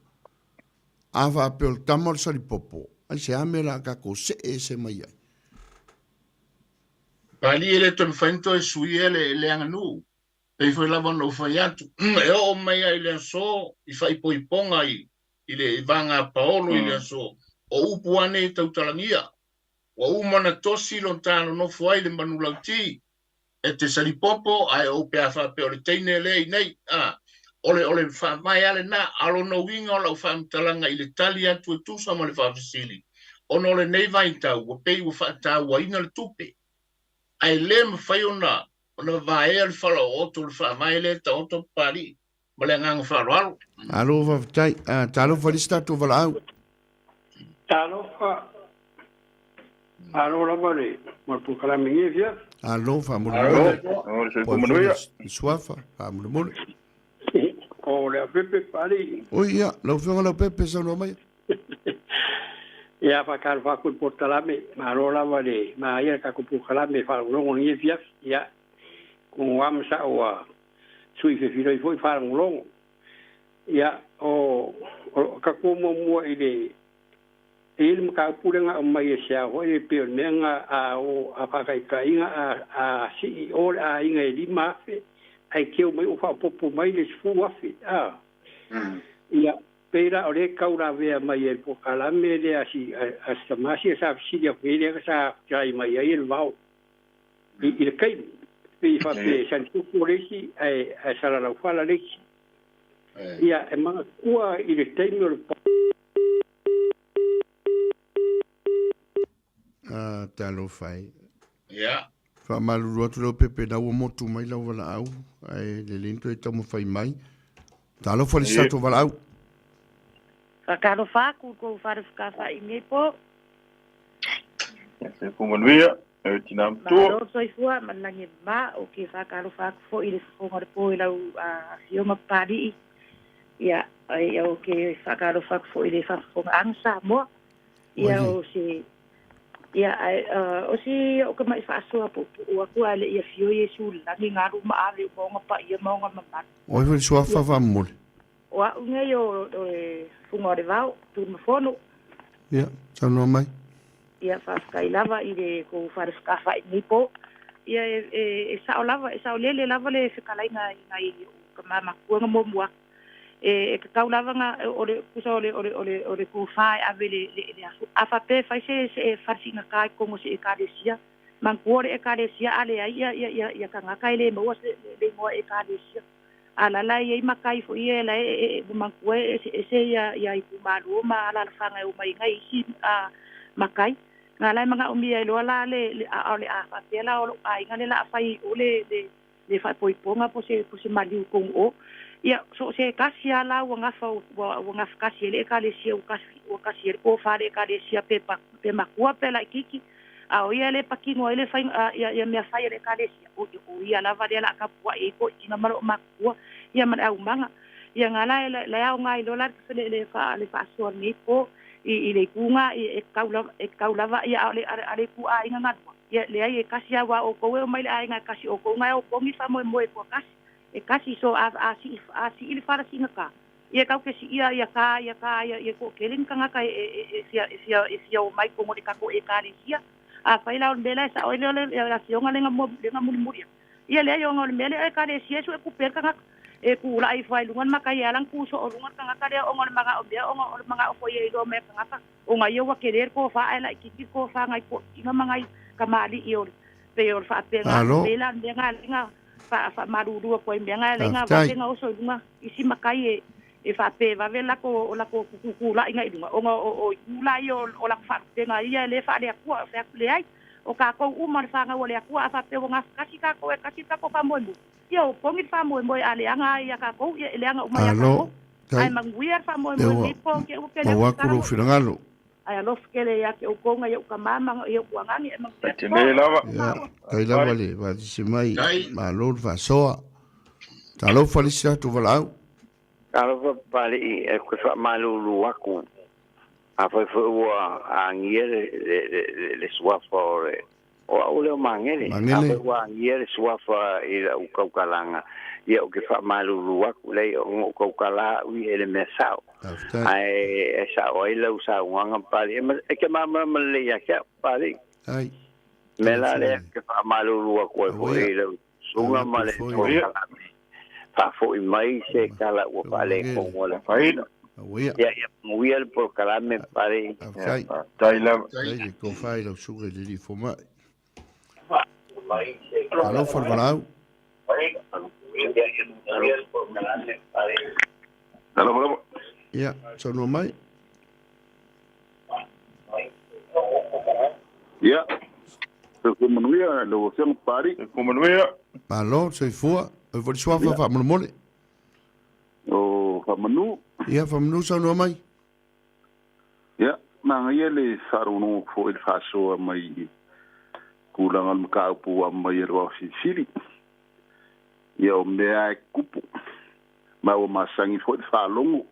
A whaapea o le tamo le sari popo. Ai se ame la kako se e se mai ai. Pali ele ton whainto e sui ele le anganu. Pei foi lava no fai atu. E o mai ai le so i fai poiponga i le vanga Paolo i le so. O upu ane tau talangia. O umana tosi lontano no fuai le manulauti. E te salipopo ai o pea whape o le teine le i nei. Ole mai ale na alo no winga o lau whaamtalanga i le tali atu e tusa ma le Vaofilifili. Ono le nei vai tau o pei o whaatau wa ina le tupe. Ai le mwhai ona Ona vai al falo o tu fa mai le to to pari. Male ngang falo. Alo va tai, talo falista tu valau. Talo fa. Alo la vale. Mal pu kala mingi via. Alo fa mo. Ora se como no ia. Suafa, fa mo mo. O le pepe pari. Oi ya, lo fenga lo pepe sa no mai. Ia fa kal fa ku portalame. Alo la vale. Ma ia ka ku pu kala me fa longo ni via. Ia. Ku am sa o sui fe filo i foi fa longo. Ia o ka ku mo ile il ka pulenga mai sia ho e pe menga a pa kai a CEO a inga lima fe ai ke o mai o fa popo mai le fu afi ia pera ore kaura ve mai el po kala me de asi a samasi sa si de ve sa kai mai el vau il kai pe fa pe san tu polisi ai sala la fala le ia e ma kua il tengo talo fai. Ya. Fa malu rotu lo pepe da o motu mai la wala au. Ai le linto e tomo fai mai. Talo falista tu wala au. Whakaro whaku ko wharewhika whai me po. Se como no ia, eu tinha tu. Maro soi fua manangi ma o ke whakaro whaku fo i le whonga po i lau hioma pari. Ia, ai o ke whakaro whaku fo i le whonga angsa mo. Ia o se... Ia, o si o ka mai whaasua po ua kua le ia fio Yesu langi ngā ruma ale o maunga pa ia maunga mamata. Oi whai sua whawa mole. Oa unga i o whunga o re vau, tūna whono. Ia, tau noa mai. Ia whaskai lava i le ko wharewhika whai nipo. Ia e sao lava, e sao lele lava le whikalai ngai o ka mama kuanga mo mua. E ka kau lava nga ore kusa ore ku whai ave le asu. Awha pe whai se wharsinga kai kongo se e kāresia. Mankuore e kāresia ale ia ka ngakai le maua le moa e kāresia. Alala ia i makai fo ia la e mankue se ia i kumaru ma ala whanga o mai ngai isi makai. Ngā lai mga umia i loa la le a whapela o a inga le la whai o le whai poiponga po se maliu kong o. Ia, so se kasi ala wa ngafa kasi ele ka le sia o kasi ele ko fa le ka le sia pe makua pe la kiki a o ia le pakino ele fa ia me fa ele ka le sia o ia la va le la ka pua e ko ina malo makua ia man au manga ia ngala le au ngai lo la le fa so ni ko i le kunga e kaula ia ale ku a inga ngatwa ia le ai kasi wa o ko e mai le ai nga kasi o ko ngai o ko mi fa mo ko kasi e kasi so si ili fara singa ka ia kau ke si ia ka ko kelin kanga ka sia o mai ko ngori ka ko e kali sia a faila on bela sa o le la sionga lenga muri ia le yo ngol mele e kali sia so e ku per kanga e ku la i fai lungan maka ia lang ku so o lungan kanga ka le o ngol manga o bia o ngol manga o ko ye do me kanga ka o ngai yo wa kerer ko fa ai la ki ko fa ngai ko inga mangai kamali io pe o fa pe bela lenga fa maruru ko imbenga lenga va tenga oso lunga isi makai e fa pe va vela ko kukula inga idunga o ula yo o la fa tenga ia le fa le ku fa le ai o ka ko umar fa nga ole ku fa pe nga kasi ka ko fa mo yo pongi fa mo ale anga ia ka ko le anga umar ko ai manguia fa mo ni po ke o ke le wa ku filangalo ai lo skele ya ke o ko nga yo ka mama yo kuangani e mang Tene lava. Kai lava le, va si mai, ma lor va soa. Talo falisa tu valau. Talo va pali e ko fa malulu aku. A foi wa angie le swafo o ole mangele. A foi wa angie le swafo i u kaukalanga. Ia o ke fa malulu aku le o kaukala ui ele mesao. Ai sa o ile usa wanga pali e ke mama le ya ke pali. Ai. Mela le ke fa malulu ko ko ile sunga male fa fo i mai se kala o pale ko wala faina ya muia por kala me pare taila tai ko fai lo suga de li foma alo for valau ya sono mai ya como no ia lo sen pari como no ia Malo, sei fua. O fo swa fa mo mole. O fa manu. Ia fa manu sa no mai. Ia, ma ia le farono fo il faso mai kulanga mka pu mai Vaofilifili. Ia o mea kupu. Ma o masangi fo fa longo.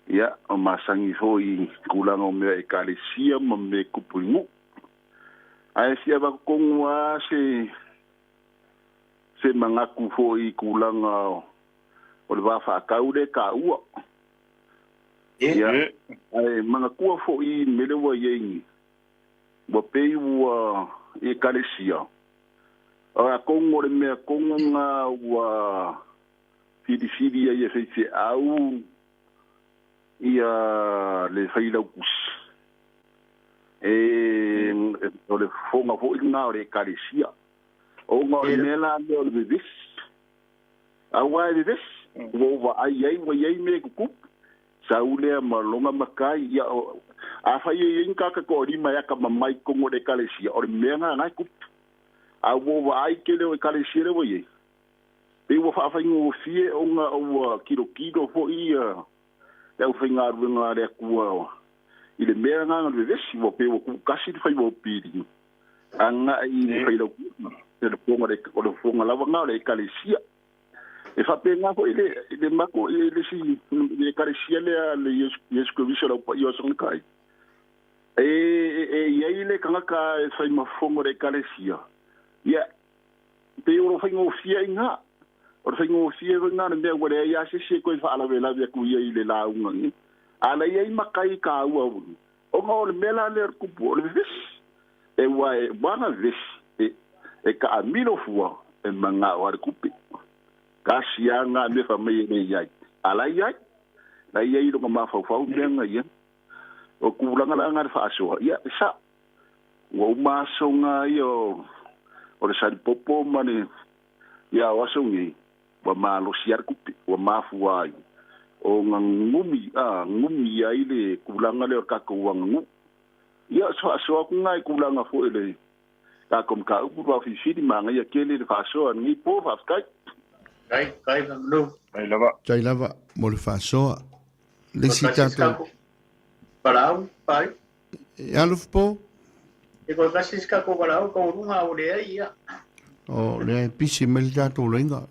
Ia, o masangi fo I kulanga o mea ekalesia ma me kupu ngu. Ai sia ba kongwa se mangaku fo I kulanga o le wafa kaude ka ua. Ia, ai mangaku fo I mele wa yengi. Wa pei wa ekalesia. Ora kongo le mea kongo nga wa Filifili ia feite au ia le faila kusi. O le fonga fo ina o le ekalesia. O nga o nela o le bevis. Awa e bevis. Wa ai wa ai me kukup. Saulea malonga makai ia a fai inka ka ko ri mai ka mai kongo le ekalesia. O le menga ngai kup. Awo wa ai kele o ekalesia le wo ye. Pe wo fa ngo fie o nga o kilo fo ia. E o finga runga le kua. Ile mea nga le vesi wo pe wo kasi fai wo piri. Anga I fai lo le ponga le o fonga la nga le ekalesia. E fa pe nga ko ile mako ile si le ekalesia le Yesu Kristo la pa yo son kai. Ia ile kanga ka fai mafongo le ekalesia. Ia pe o fai ngo fia inga. O fai ngo fia nga na mea wale ia se ko fa ala vela via ku ia ile la unga. Ala ia makai ka ua ua. O nga o le mela le kupu o le vis. E wana vis. E ka amino fua. E manga o le kupi. Ka sia nga me fa mei ne iai. Ala iai. La iai lo ma fa fa nga ia. O kulanga la nga fa aso. Ia sa. Wa maso nga yo. O le sari popo mane. Ia waso ngi. Wa malo siar kupi. Wa mafu ai. O nga ngumi ai le kulanga le ka ko wangu ia so ku ngai kulanga fo ele ka kom ka u Vaofilifili manga ia kele le faso ni po fa skai kai no Jai lava mo le faso le sitato parau pai ia lo po e ko kasi ska ko parau ko runga o le ia o le pisi mel jato lenga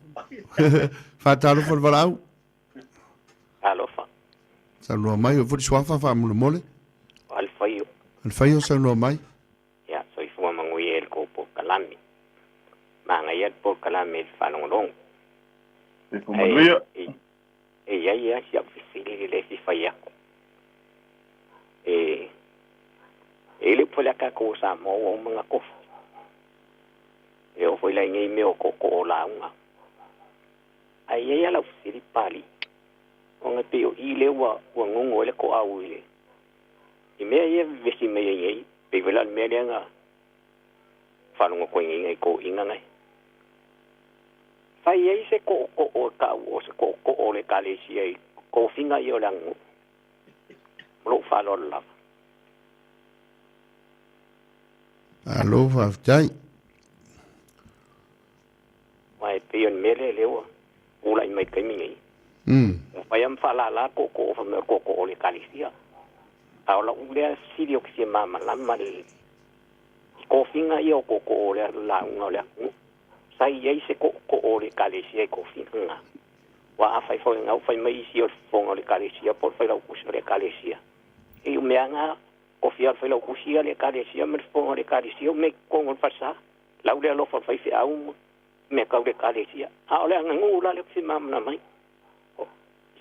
fa talo for parau Alofa. Salua mai o furi swafa fa mo mole. Alfaio. Alfaio salua mai. Ya, soy fua mangui el ko kalami. Manga yet po kalami falong. Ya si Vaofilifili le si faya. Ele pola ka ko Samoa o mga kof. Eu foi lá ngai meu ko la nga. Ai ya la Vaofilifili. Onga pe o ile wa ngongo le ko au ile. I mea ia vesi mea iei, pe vela mea lea nga whanunga koe ngai ko inga ngai. Whai ei se ko o ka o se ko o le kalesia i, ko whinga i o langu. Mlo whanol lava. Alo, whaftai. Mai pe on mele lewa, ula I mai kaimingei. Whai am whalala ko o le kalesia. Aola ulea siri o kisi mama lama le ko finga I o ko o le la unga le sai ei se ko o le kalesia ko finga wa afai fo nga fai mai si o fonga le kalesia por fai la kusi le kalesia e o meanga ko fia fai la kusi le kalesia me fonga le kalesia me ko ngol fasa la ulea lo fai fi au me ka le kalesia aola nga ngula le kisi mama na mai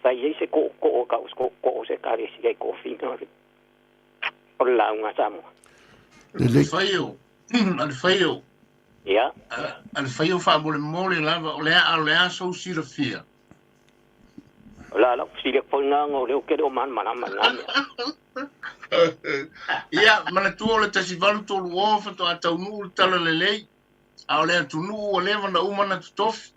sai ei se ko o se kalesia ko finga la unga Samoa. Alfaio. Ia. Alfaio fa mole lava o lea so sira fia. La sira pona ngo le ke do man mana. Ia, mana tu le tasivalu to lo fa to atau nu tala lelei. A le tu nu o leva na umana tof.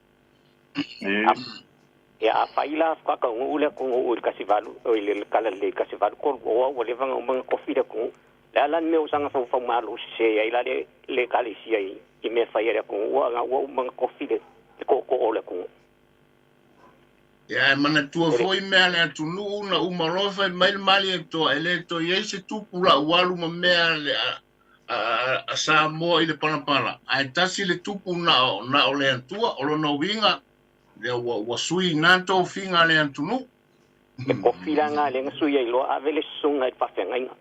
Ya faila ka ule ko ul kasivalu o ile kala le kasivalu ko o le vanga ko fida ko la lan me usanga fa malu se ya ila le kalisia i me fai le ko nga wa mga kofi le ko le ko ya mana tua foi mea le atu nu na umarofa mai mali to ele to yese tu pula walu ma mea le a Samoa i le palapala ai tasi le tupu na o le atua o lo no winga le wa sui nanto finga le atu nu e kofi la nga le sui ai lo avele sunga i pafenga inga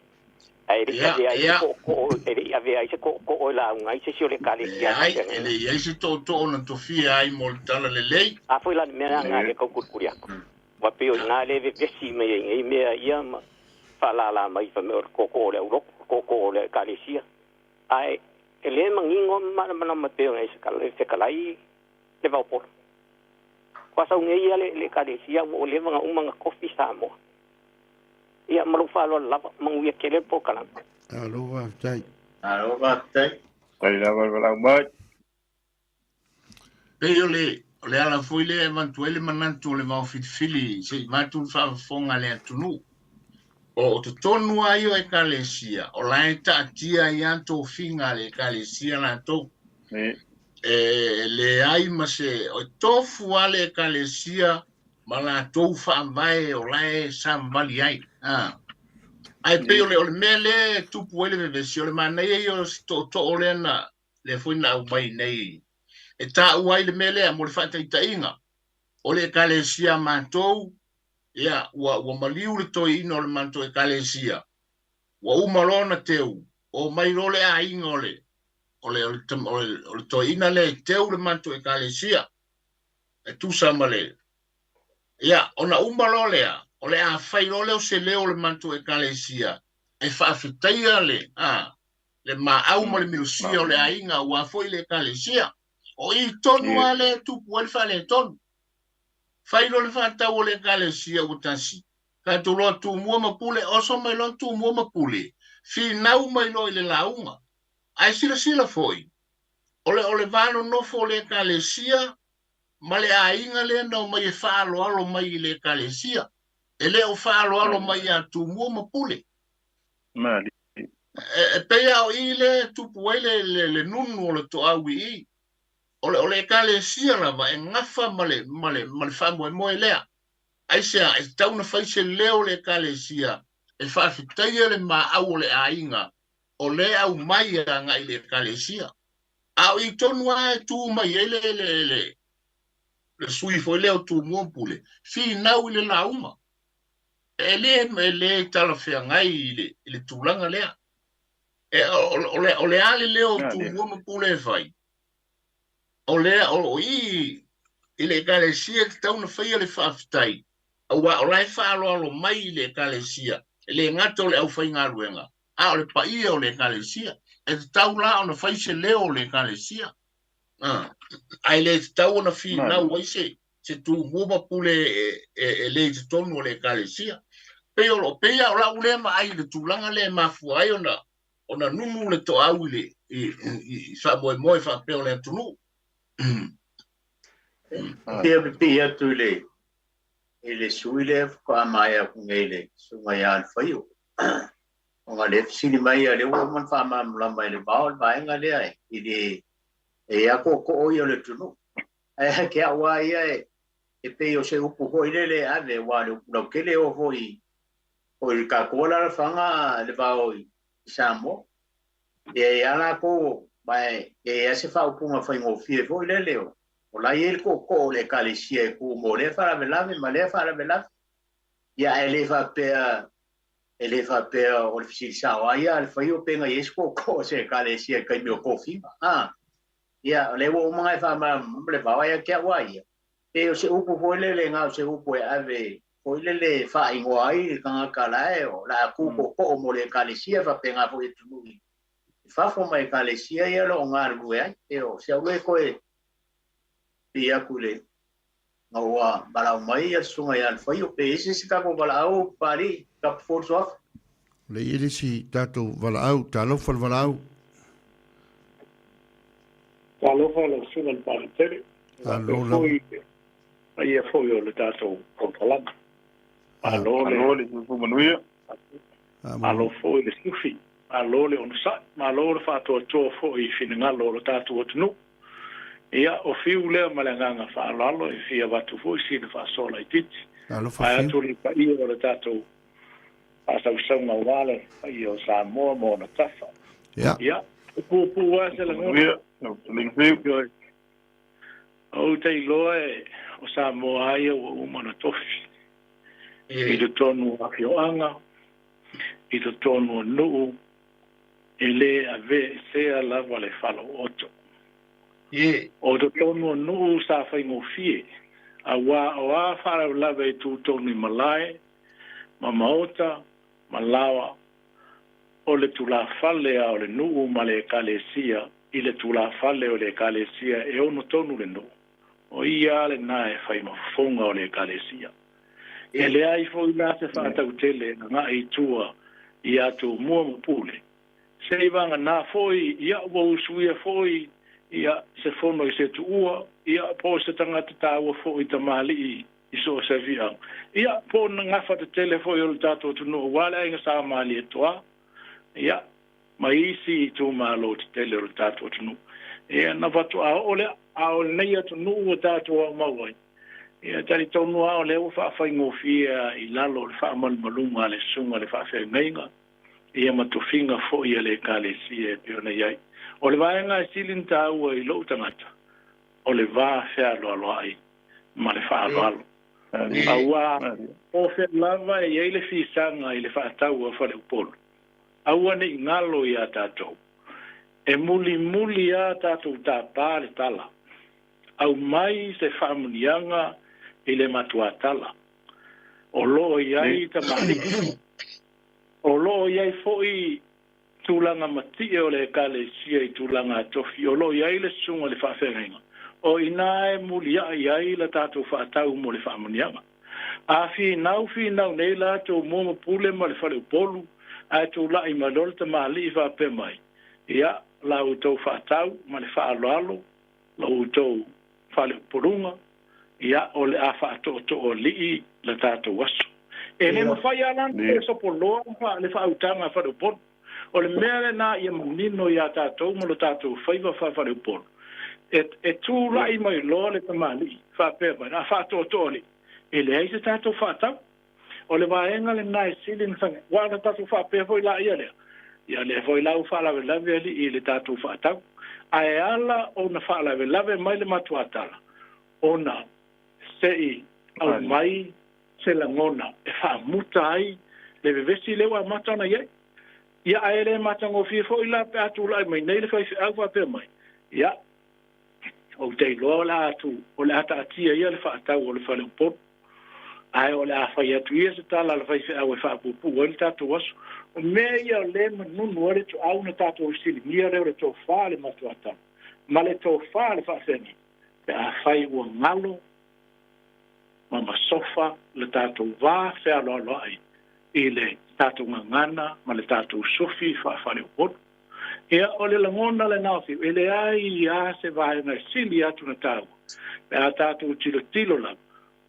ai ri ai ko e ave ai ko la nga i se le kale ya ai ele yese to na to fia ai moltala le lei a foi la me nga le ko kuria wa peo nga le vesi me ia ma fala la mai fa me ko le kalesia ai ele mangingo mana ma peo ngai se kalai le va por kwa sa ngai ia le kalesia o le mga kofi samo ia malu falo la mangu ia kele po kana aloha tai Kai la mai. peo le ala foi le eventuele manantu le Vaofilifili se matu fa fonga le atunu o te tonu ai o ekalesia o la eta tia yanto finga le ekalesia na to le ai ma se o tofu ale ekalesia ma la to fa vai o la sambali ai ai peo le mele tu puele de versione ma nei io to ole na le foi na mai nei e ta uai le mele a mo le fata itainga o le ekalesia matou ia wa maliu le toi ino le manto ekalesia wa umalona teu o mai role a inga ole toi ina le teu le manto ekalesia e tu samale ia ona umalolea ole a fai role o se leo le manto ekalesia e faafetaia le maau ma le milusia o le a inga ua foi le ekalesia o i tonu ale tupu ale fa le tonu fai lo le fatau o le ekalesia ua tasi ka tuloa tumua mapule oso mai lo tumua mapule finau mai lo i le launga ai sila foi ole vano nofo o le ekalesia ma le ainga le na o mai e faaloalo mai i le ekalesia e le o faaloalo mai a tumua mapule e pea o i le tupu ai le nunu o le toaui i ole ekalesia lava e ngafa ma le famoemoe lea ai se e tauna fai se leo le ekalesia e faafetaia le maau o le ainga o le au mai anga i le ekalesia au i tonu a e tu mai e le sui foi leo tu mopule finau i le lauma e le talafeagai i le tulaga lea e o le ale leo tu mopule e fai o lea o i le ekalesia te tauna faia le faafetai aua o lae faaloalo mai i le ekalesia e le gata o le ʻaufaigaluega a o le paia o le ekalesia e tatau la ona fai se leo o le ekalesia ai le tatau ona finau ai se tumua mapule e lē totonu o le ekalesia pea o peia o laʻu lea ma ai le tulaga lea mafua ai ona nunu le toʻau i faamoemoe faapea o le atunuu pia atu i le sui le whaamai a kungai le sunga ia al whaiu. O ngā le fisini mai a le ua man whaamamula mai le bao le vaenga le ai. I le e ako ko oi o le tunu. E ke a wā ia e pei o se upu hoi le ave wā le upu lau kele o hoi le kakola la whanga le bao i Samoa. E ala ko mai e ase whaupunga whaingo fie hoi le leo. O la il ko le kalesia e ku mo le fara velave ma le fara velave ya eleva pe o le fisi sa wa ya le faio penga yes ko se kalesia kai mi ko fi ya le wo mo ngai fa ma le va ya ke wa ya e o se upu foi le nga se upu ave foi le fa ingo ai ka kala e o la ku ko mo le kalesia fa penga foi tu fa fo mai kalesia ya lo ngar bu e o se o ko e pia kule ngawa balau mai al sunga ya foi o pese se ka ko balau pari ka forso af le ile si tato balau talo fal balau sunan para tele foi aí foi o tato controlado alô le fu manuia alô foi le sufi malo le ona sa malo le fa to fo I fina lo tatu tunu ia o fiu le malanga fa lalo I fia watu fo si le fa sola I titi ai tu li pa I o tatu asa usanga wale I o Samoa mo na tafa ia pu wa se la ngona o te loe o Samoa ia o umana tofi I le tonu a fioanga I le tonu nuu ele ave se ala vale falo oto o le tonu nuu sa fai mo fie a wa fara lave tu tonu malai mamaota malawa o le tula fale a o le nuu ma le kalesia I le tula fale o le kalesia e ono tonu le nuu o ia le nae fai mafonga o le kalesia e le ai fo ina se fata utele nga I tua ia tu mua mupule se vanga na foi ia wo suia foi ia se fono I se tua ia po se tanga ta wo foi ta mali I so se via ia po nga fata tele foi o tato tu no wala inga sa mali toa ia mai si tu malo tele o tato tu no ia na vatu a ole nei tu no tato mawai ia tali tonu a le fa fa ngofia I lalo le fa mal malunga le sunga le fa fe menga ia matofinga fo ia le kalesia pe ona ia o le vaenga silin tau I lo tangata o le va fe alo ai ma le fa alo awa o fe lava ia le fisanga I le fa tau fa le polo awa ni ngalo ia tato e muli a tato ta pa le tala au mai se famunianga I le matuatala o lo iai ta mali o lo iai foi tulanga mati o le kale sia I tulanga tofi o lo iai le sunga le fafenga o inae mulia iai la tatu fatau mo le famunianga a fi nau nei la to mo pule mo le fale polu a to la I malol ta mali va pe mai ia la uto fatau ma le fa alo la uto fale polunga ia o le afa to o li la tato waso e le mafai ala so polo fa le fa utanga fa do pon o le mele na ia nino ia tato mo le tato faiva fa fa do pon e tu lai mai lo le tamali fa pe na fa to li e le ai se tato fa ta o le vaenga le nai silin fa wa le tato fa pe foi la ia le foi la fa la li le tato fa ta ai ala o na fa la mai le matuatala ona sei au mai se la ngona e fa mutai le vesi le wa matana ye ia ele matango fi fo ila pe atu la mai nei le fa au pe mai ia o te lo la tu o la ta tia ia le fa ta o le fa le po ai o la fa ia tu ia se tala le fa au fa pu o le tatu was o me ia le nu no le tu au na tatu o sili ia le to fa le matuata ma le to fa le fa seni pe a fai o ngalo mama sofa le tatou va fe alo ai I le tatou ngana ma le tatou sofi fa fa le pot ia o le langona le nafi ele ai ia se vai na sili atu na tau pe a tatou tilo la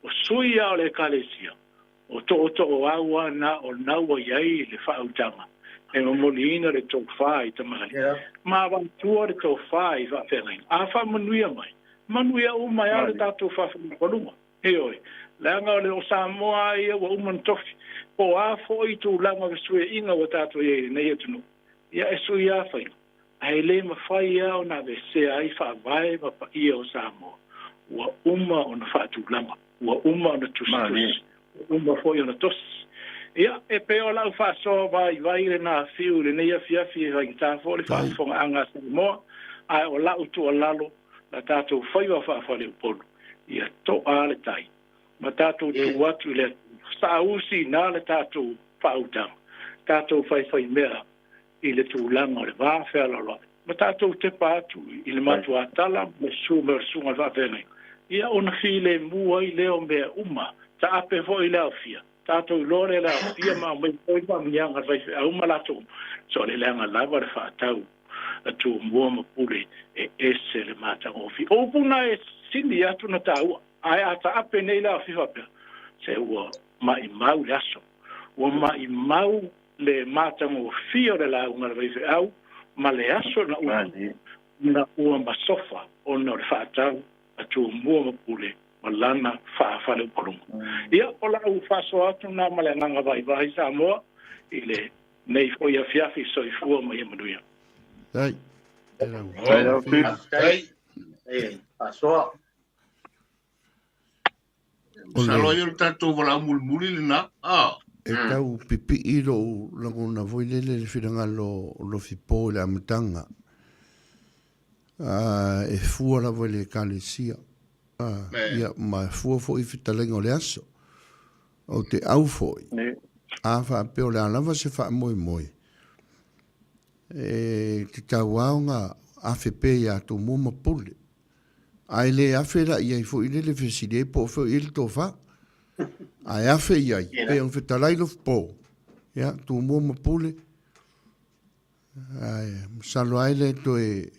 o suia o le kalesia o to o awa na o naua iai le fa utanga e molina le to fa I tamali ma va tua le to fa I va fenga a fa manuia o mai ale tatou fa koluma e oi langa le o Samoa ia wa uman tofi o a foi tu langa sue inga wa tatou ye nei tunu ia e sui a fai ai le ma fai ia ona ve se ai fa vai ma pa ia o Samoa wa uma ona fa tu langa wa uma ona tu uma foi ona tos ia e pe o lau fa so vai le na fiu le nei fia vai ta fo le fa fo anga Samoa ai o lau tu o lalo la tatou fai wa fa le polo ia to ale tai ma tatou tu watu le sausi na le tatou pauta tatou fai mea I le tūlanga o le vā whea lalo ma tatou te pātu I le matua tala me sunga vā whenei ia ona file mua I leo mea uma ta ape fo I leo fia tatou lore leo fia ma mai poi pa mianga vai whea uma lato so le leanga lava le whātau atu mua mapule e ese le mātanga ofi o puna e sindi atu na tāua ai ata ape nei leo fia pia se ua mai mau le aso ua mai mau le matango fio de la unga le au ma le aso na ua masofa o na le whaatau atu mua mapule ma lana whaafale ukurungu. Ia o la u whaso atu na ma le nganga vai Samoa i le nei foi a fiafi soifua ma ia manuia. Ai. Pasoa. Salo yo tatu wala mulmuli na. E tau pipi i lo langona voi lele le whiranga lo fipo le amatanga. E fua la voi le kalesia. Ia ma fua fo i fitalenga o le aso. O te au foi. A wha peo le alava se wha moi. E te tau aonga a whepe ia tō mōma pole. Ai le awhera ia i fo i le whesire po fo i le tō wha. Ai awhe iai, pe ang whetalai lo po. Ia, tō mōma pole. Ai, salo ai le to e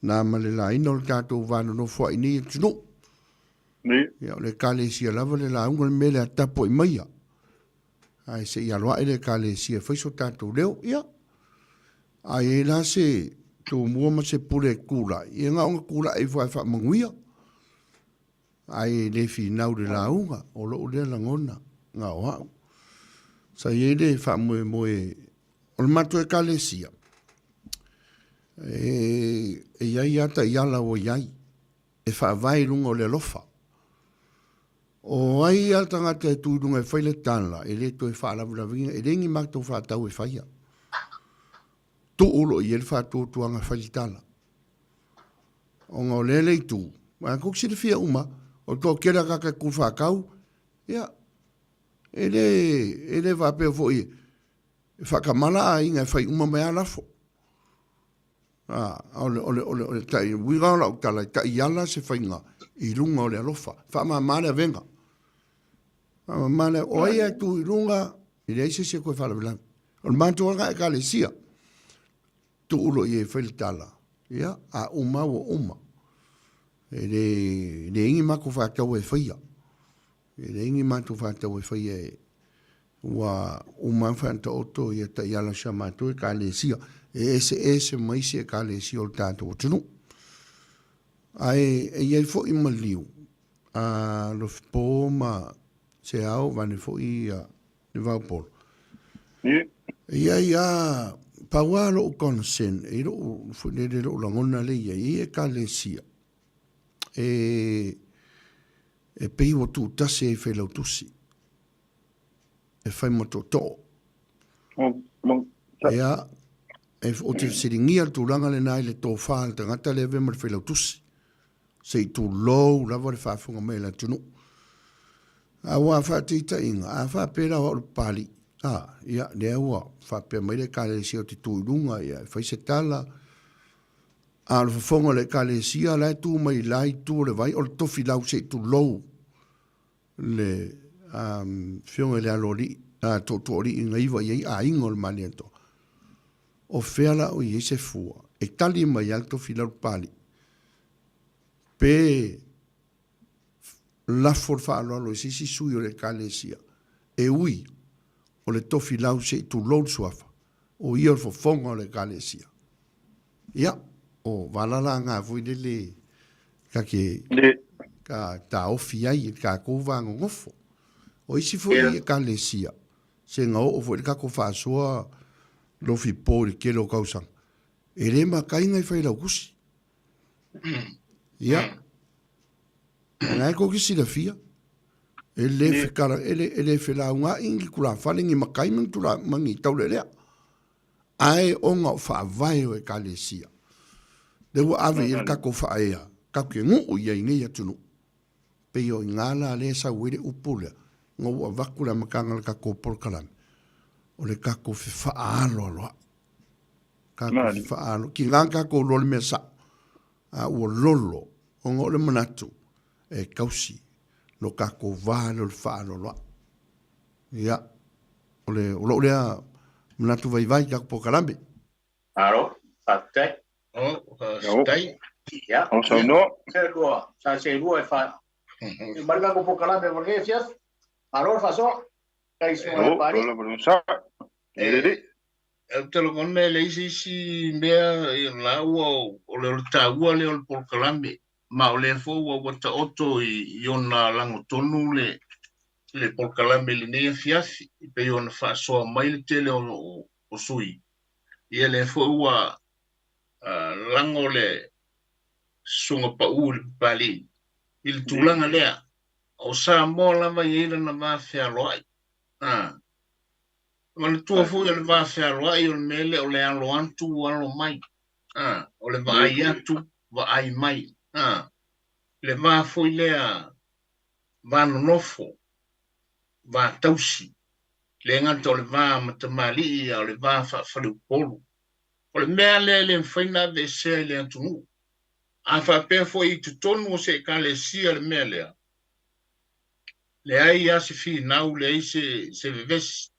nā male la ina o le tātou wāno no fwa ini e tino. Ia, le kale sia lava le la unga le mele a tapo i maia. Ai, se ia loa ele kale sia whaiso tātou leo, ia. Ai, e la se tō mua se pule kula. Ia ngā unga kula e whai wha manguia. Ai, le fi nau le la unga, o lo le la ngona, ngā wau. Sa ie le wha moe, o le matu e kale sia. E iai ata iala o iai. E wha vai lunga o le lofa. O ai alta ngata e tūrunga e whaile tāna, e le to e wha alavulavina, e rengi makto wha tau e whaia. Tu ulo i el wha tōtuanga whaile tāna. O ngā lele i tū. Ma kuksi le fia uma, o tō kera kaka ku whakau, ia, e le whapea fo i, whakamala a inga e whai uma mea lafo. Ole tai, wiraula o tala, tai iala se whainga, i runga o le alofa, whama male a venga. Mane o ia tu runga i le se koe fala bilang. O mantua ga e kale sia. Tu ulo i e whaile tala. Ia, a uma o uma. E le ingi mako whakau e whaia. E le ingi mako whakau e whaia e wa uma whanta oto i a ta iala sa matu e kale sia. E ese maise e kale sia o tātou o tunu. Ai, e iai fo i maliu. A lo fipo ma se au vane fo i ni Vaupolo. Ia paualo o konsen, e ro fo le ro langona le ia e kalesia. E pei o tu tase e fela tusi. E fai mototo. Ia o te siringia tu langa le nai le tō whaal tangata le ve mar fela tusi. Se tu lou lava le whaafunga me la tunu. A wā whaatita inga, a whaapera o pali. Ia, lea ua, whaapea mai le kale sia o te tūrunga, ia, whaise tala. A le whafonga le kale sia, lai tū mai lai tū le vai, o le tofi lau se tu lou. Le whionga le alori, tōtori inga iwa iei, a ingo le mani ato. O wheala o iei se fua, e tali mai al tofi lau pali. Pe la forfa lo e sisi sui o le kalesia. E ui, o le tofi lau se tu lou suafa. O ia o fofonga o le kalesia. Ia, o valala ngā vui le ka ta ofi ai, ka kōwanga ngofo. O isi fui e kalesia. Se ngā o fui ka ko whaasua lo fi pōri ke lo kausang. E le makainga i whailau kusi. Ia. Ngai ko kisi la fia. Ele fikara ele fela nga ingi kula falingi makai mentula mangi taulelea. Ai onga fa vai o kalesia. De wa ave il ka ko fa ia. Ka ke ngu ia ngi atunu. Pe yo ngala le sa wile upula. Ngo vakula makanga ka ko por kalam. O le ka ko fa alo lo. Ka ko fa alo ki nganga ko lo me sa. A o lolo. O le manatu e kausi lo kako valo le whaano loa. Ia, o lo lea manatu vai kako po kalambe. Aro, whatai. Whatai. Ia. O sa no. Se lua e wha. I marika ko po kalambe mo le fias. Aro, whaso. Kai sua e pari. telo ngone le si mea la o le taua le o polkalame ma o le fo o ta oto I ona lango tonu le polkalame le ne fiafi pe ona fa so mai le tele o sui ia le fo ua lango le sunga pa ul pali il tulanga lea o Samoa lava ila na mafia loi ma le tua fu le mafia loi o mele o le alo antu alo mai o le vai atu vai mai le va foi lea vano nofo va tausi le ngata o le va matamali o le va fa falu polu o le mea le mfaina de se le atu a fa pe foi tu tonu se ka le sia le mea le ai asi fi nau le se veves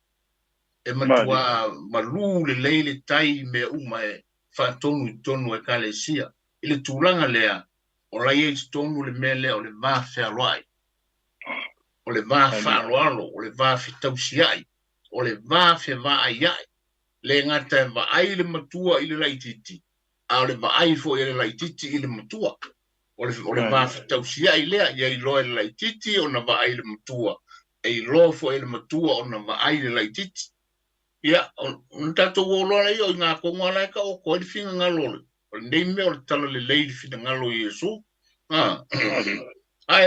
e matua malu le leile tai me uma fa tonu e ka le sia ile tulanga lea o la ye tonu le mele o le va fa roi o le va fa roalo o le va fi tausiai o le va fe va ai le ngata va ai le matua ile laititi a le va ai fo ile laititi ile matua o le va fi tausiai le ia lo ile laititi o na va ai le matua e lo fo ile matua o na va ai le laititi ia on tato lo la io nga ko ngala ka o ko le finga ngalo o nei me o tala le leili finga ngalo Yesu ai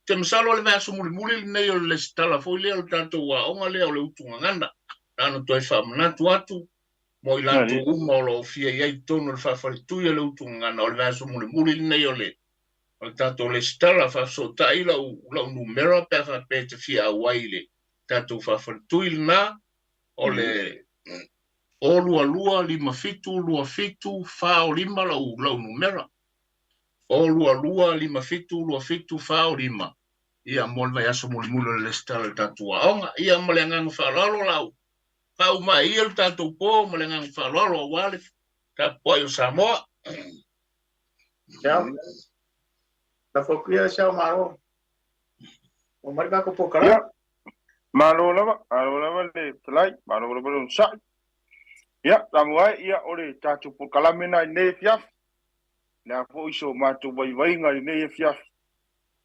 te msalo le vaso muli nei o le stala foi le o tato wa o ngale o le utunga ngana ana toi fa manatu atu mo ilanto uma lo fia ia tono le fa tu le utunga ngana o le vaso muli nei o le tato le stala fa so tai la numero per fa pe te fia waile tato fa tu na o le o lua lima fitu fa o lima lau numera o lua lima fitu fa o lima ia mo vai aso muli le stala tatua onga ia mo le ngang fa lalo lau fa uma ia tatu po mo le ngang fa lalo wale ta po yo Samoa la fokia sa maro o marca ko pokala malo lava le tlai malo lava sa ia Samoa ia ole tatu pokala mena ne fiaf na fo iso matu vai ngai ne fiaf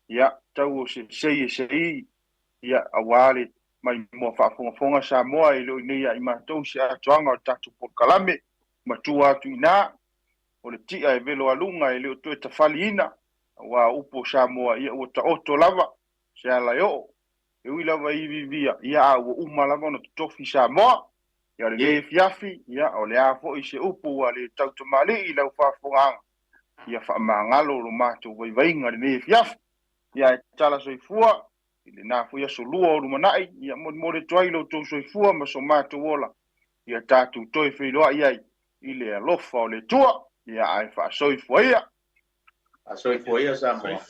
ia tau se ia awale mai mo fa fonga Samoa i lo nei ai matou se atuanga tatu pokalame matua tuina o le tia e velo alunga i le to tafalina wa upo Samoa ia o ta oto lava se ala yo e ui lava i vivia ia o uma lava no tofi Samoa ia le fiafi ia o le afo i se upo wa le tautu mali i lau fa fonga ia fa mangalo lo matou vai ngai ne fiafi ia tala soifua ile na fu ia solua o manai ia mo le toilo to soifua ma so matu wola ia tatu toi feiloa ia ile alofa o le tua ia ai fa soifua ia sa mo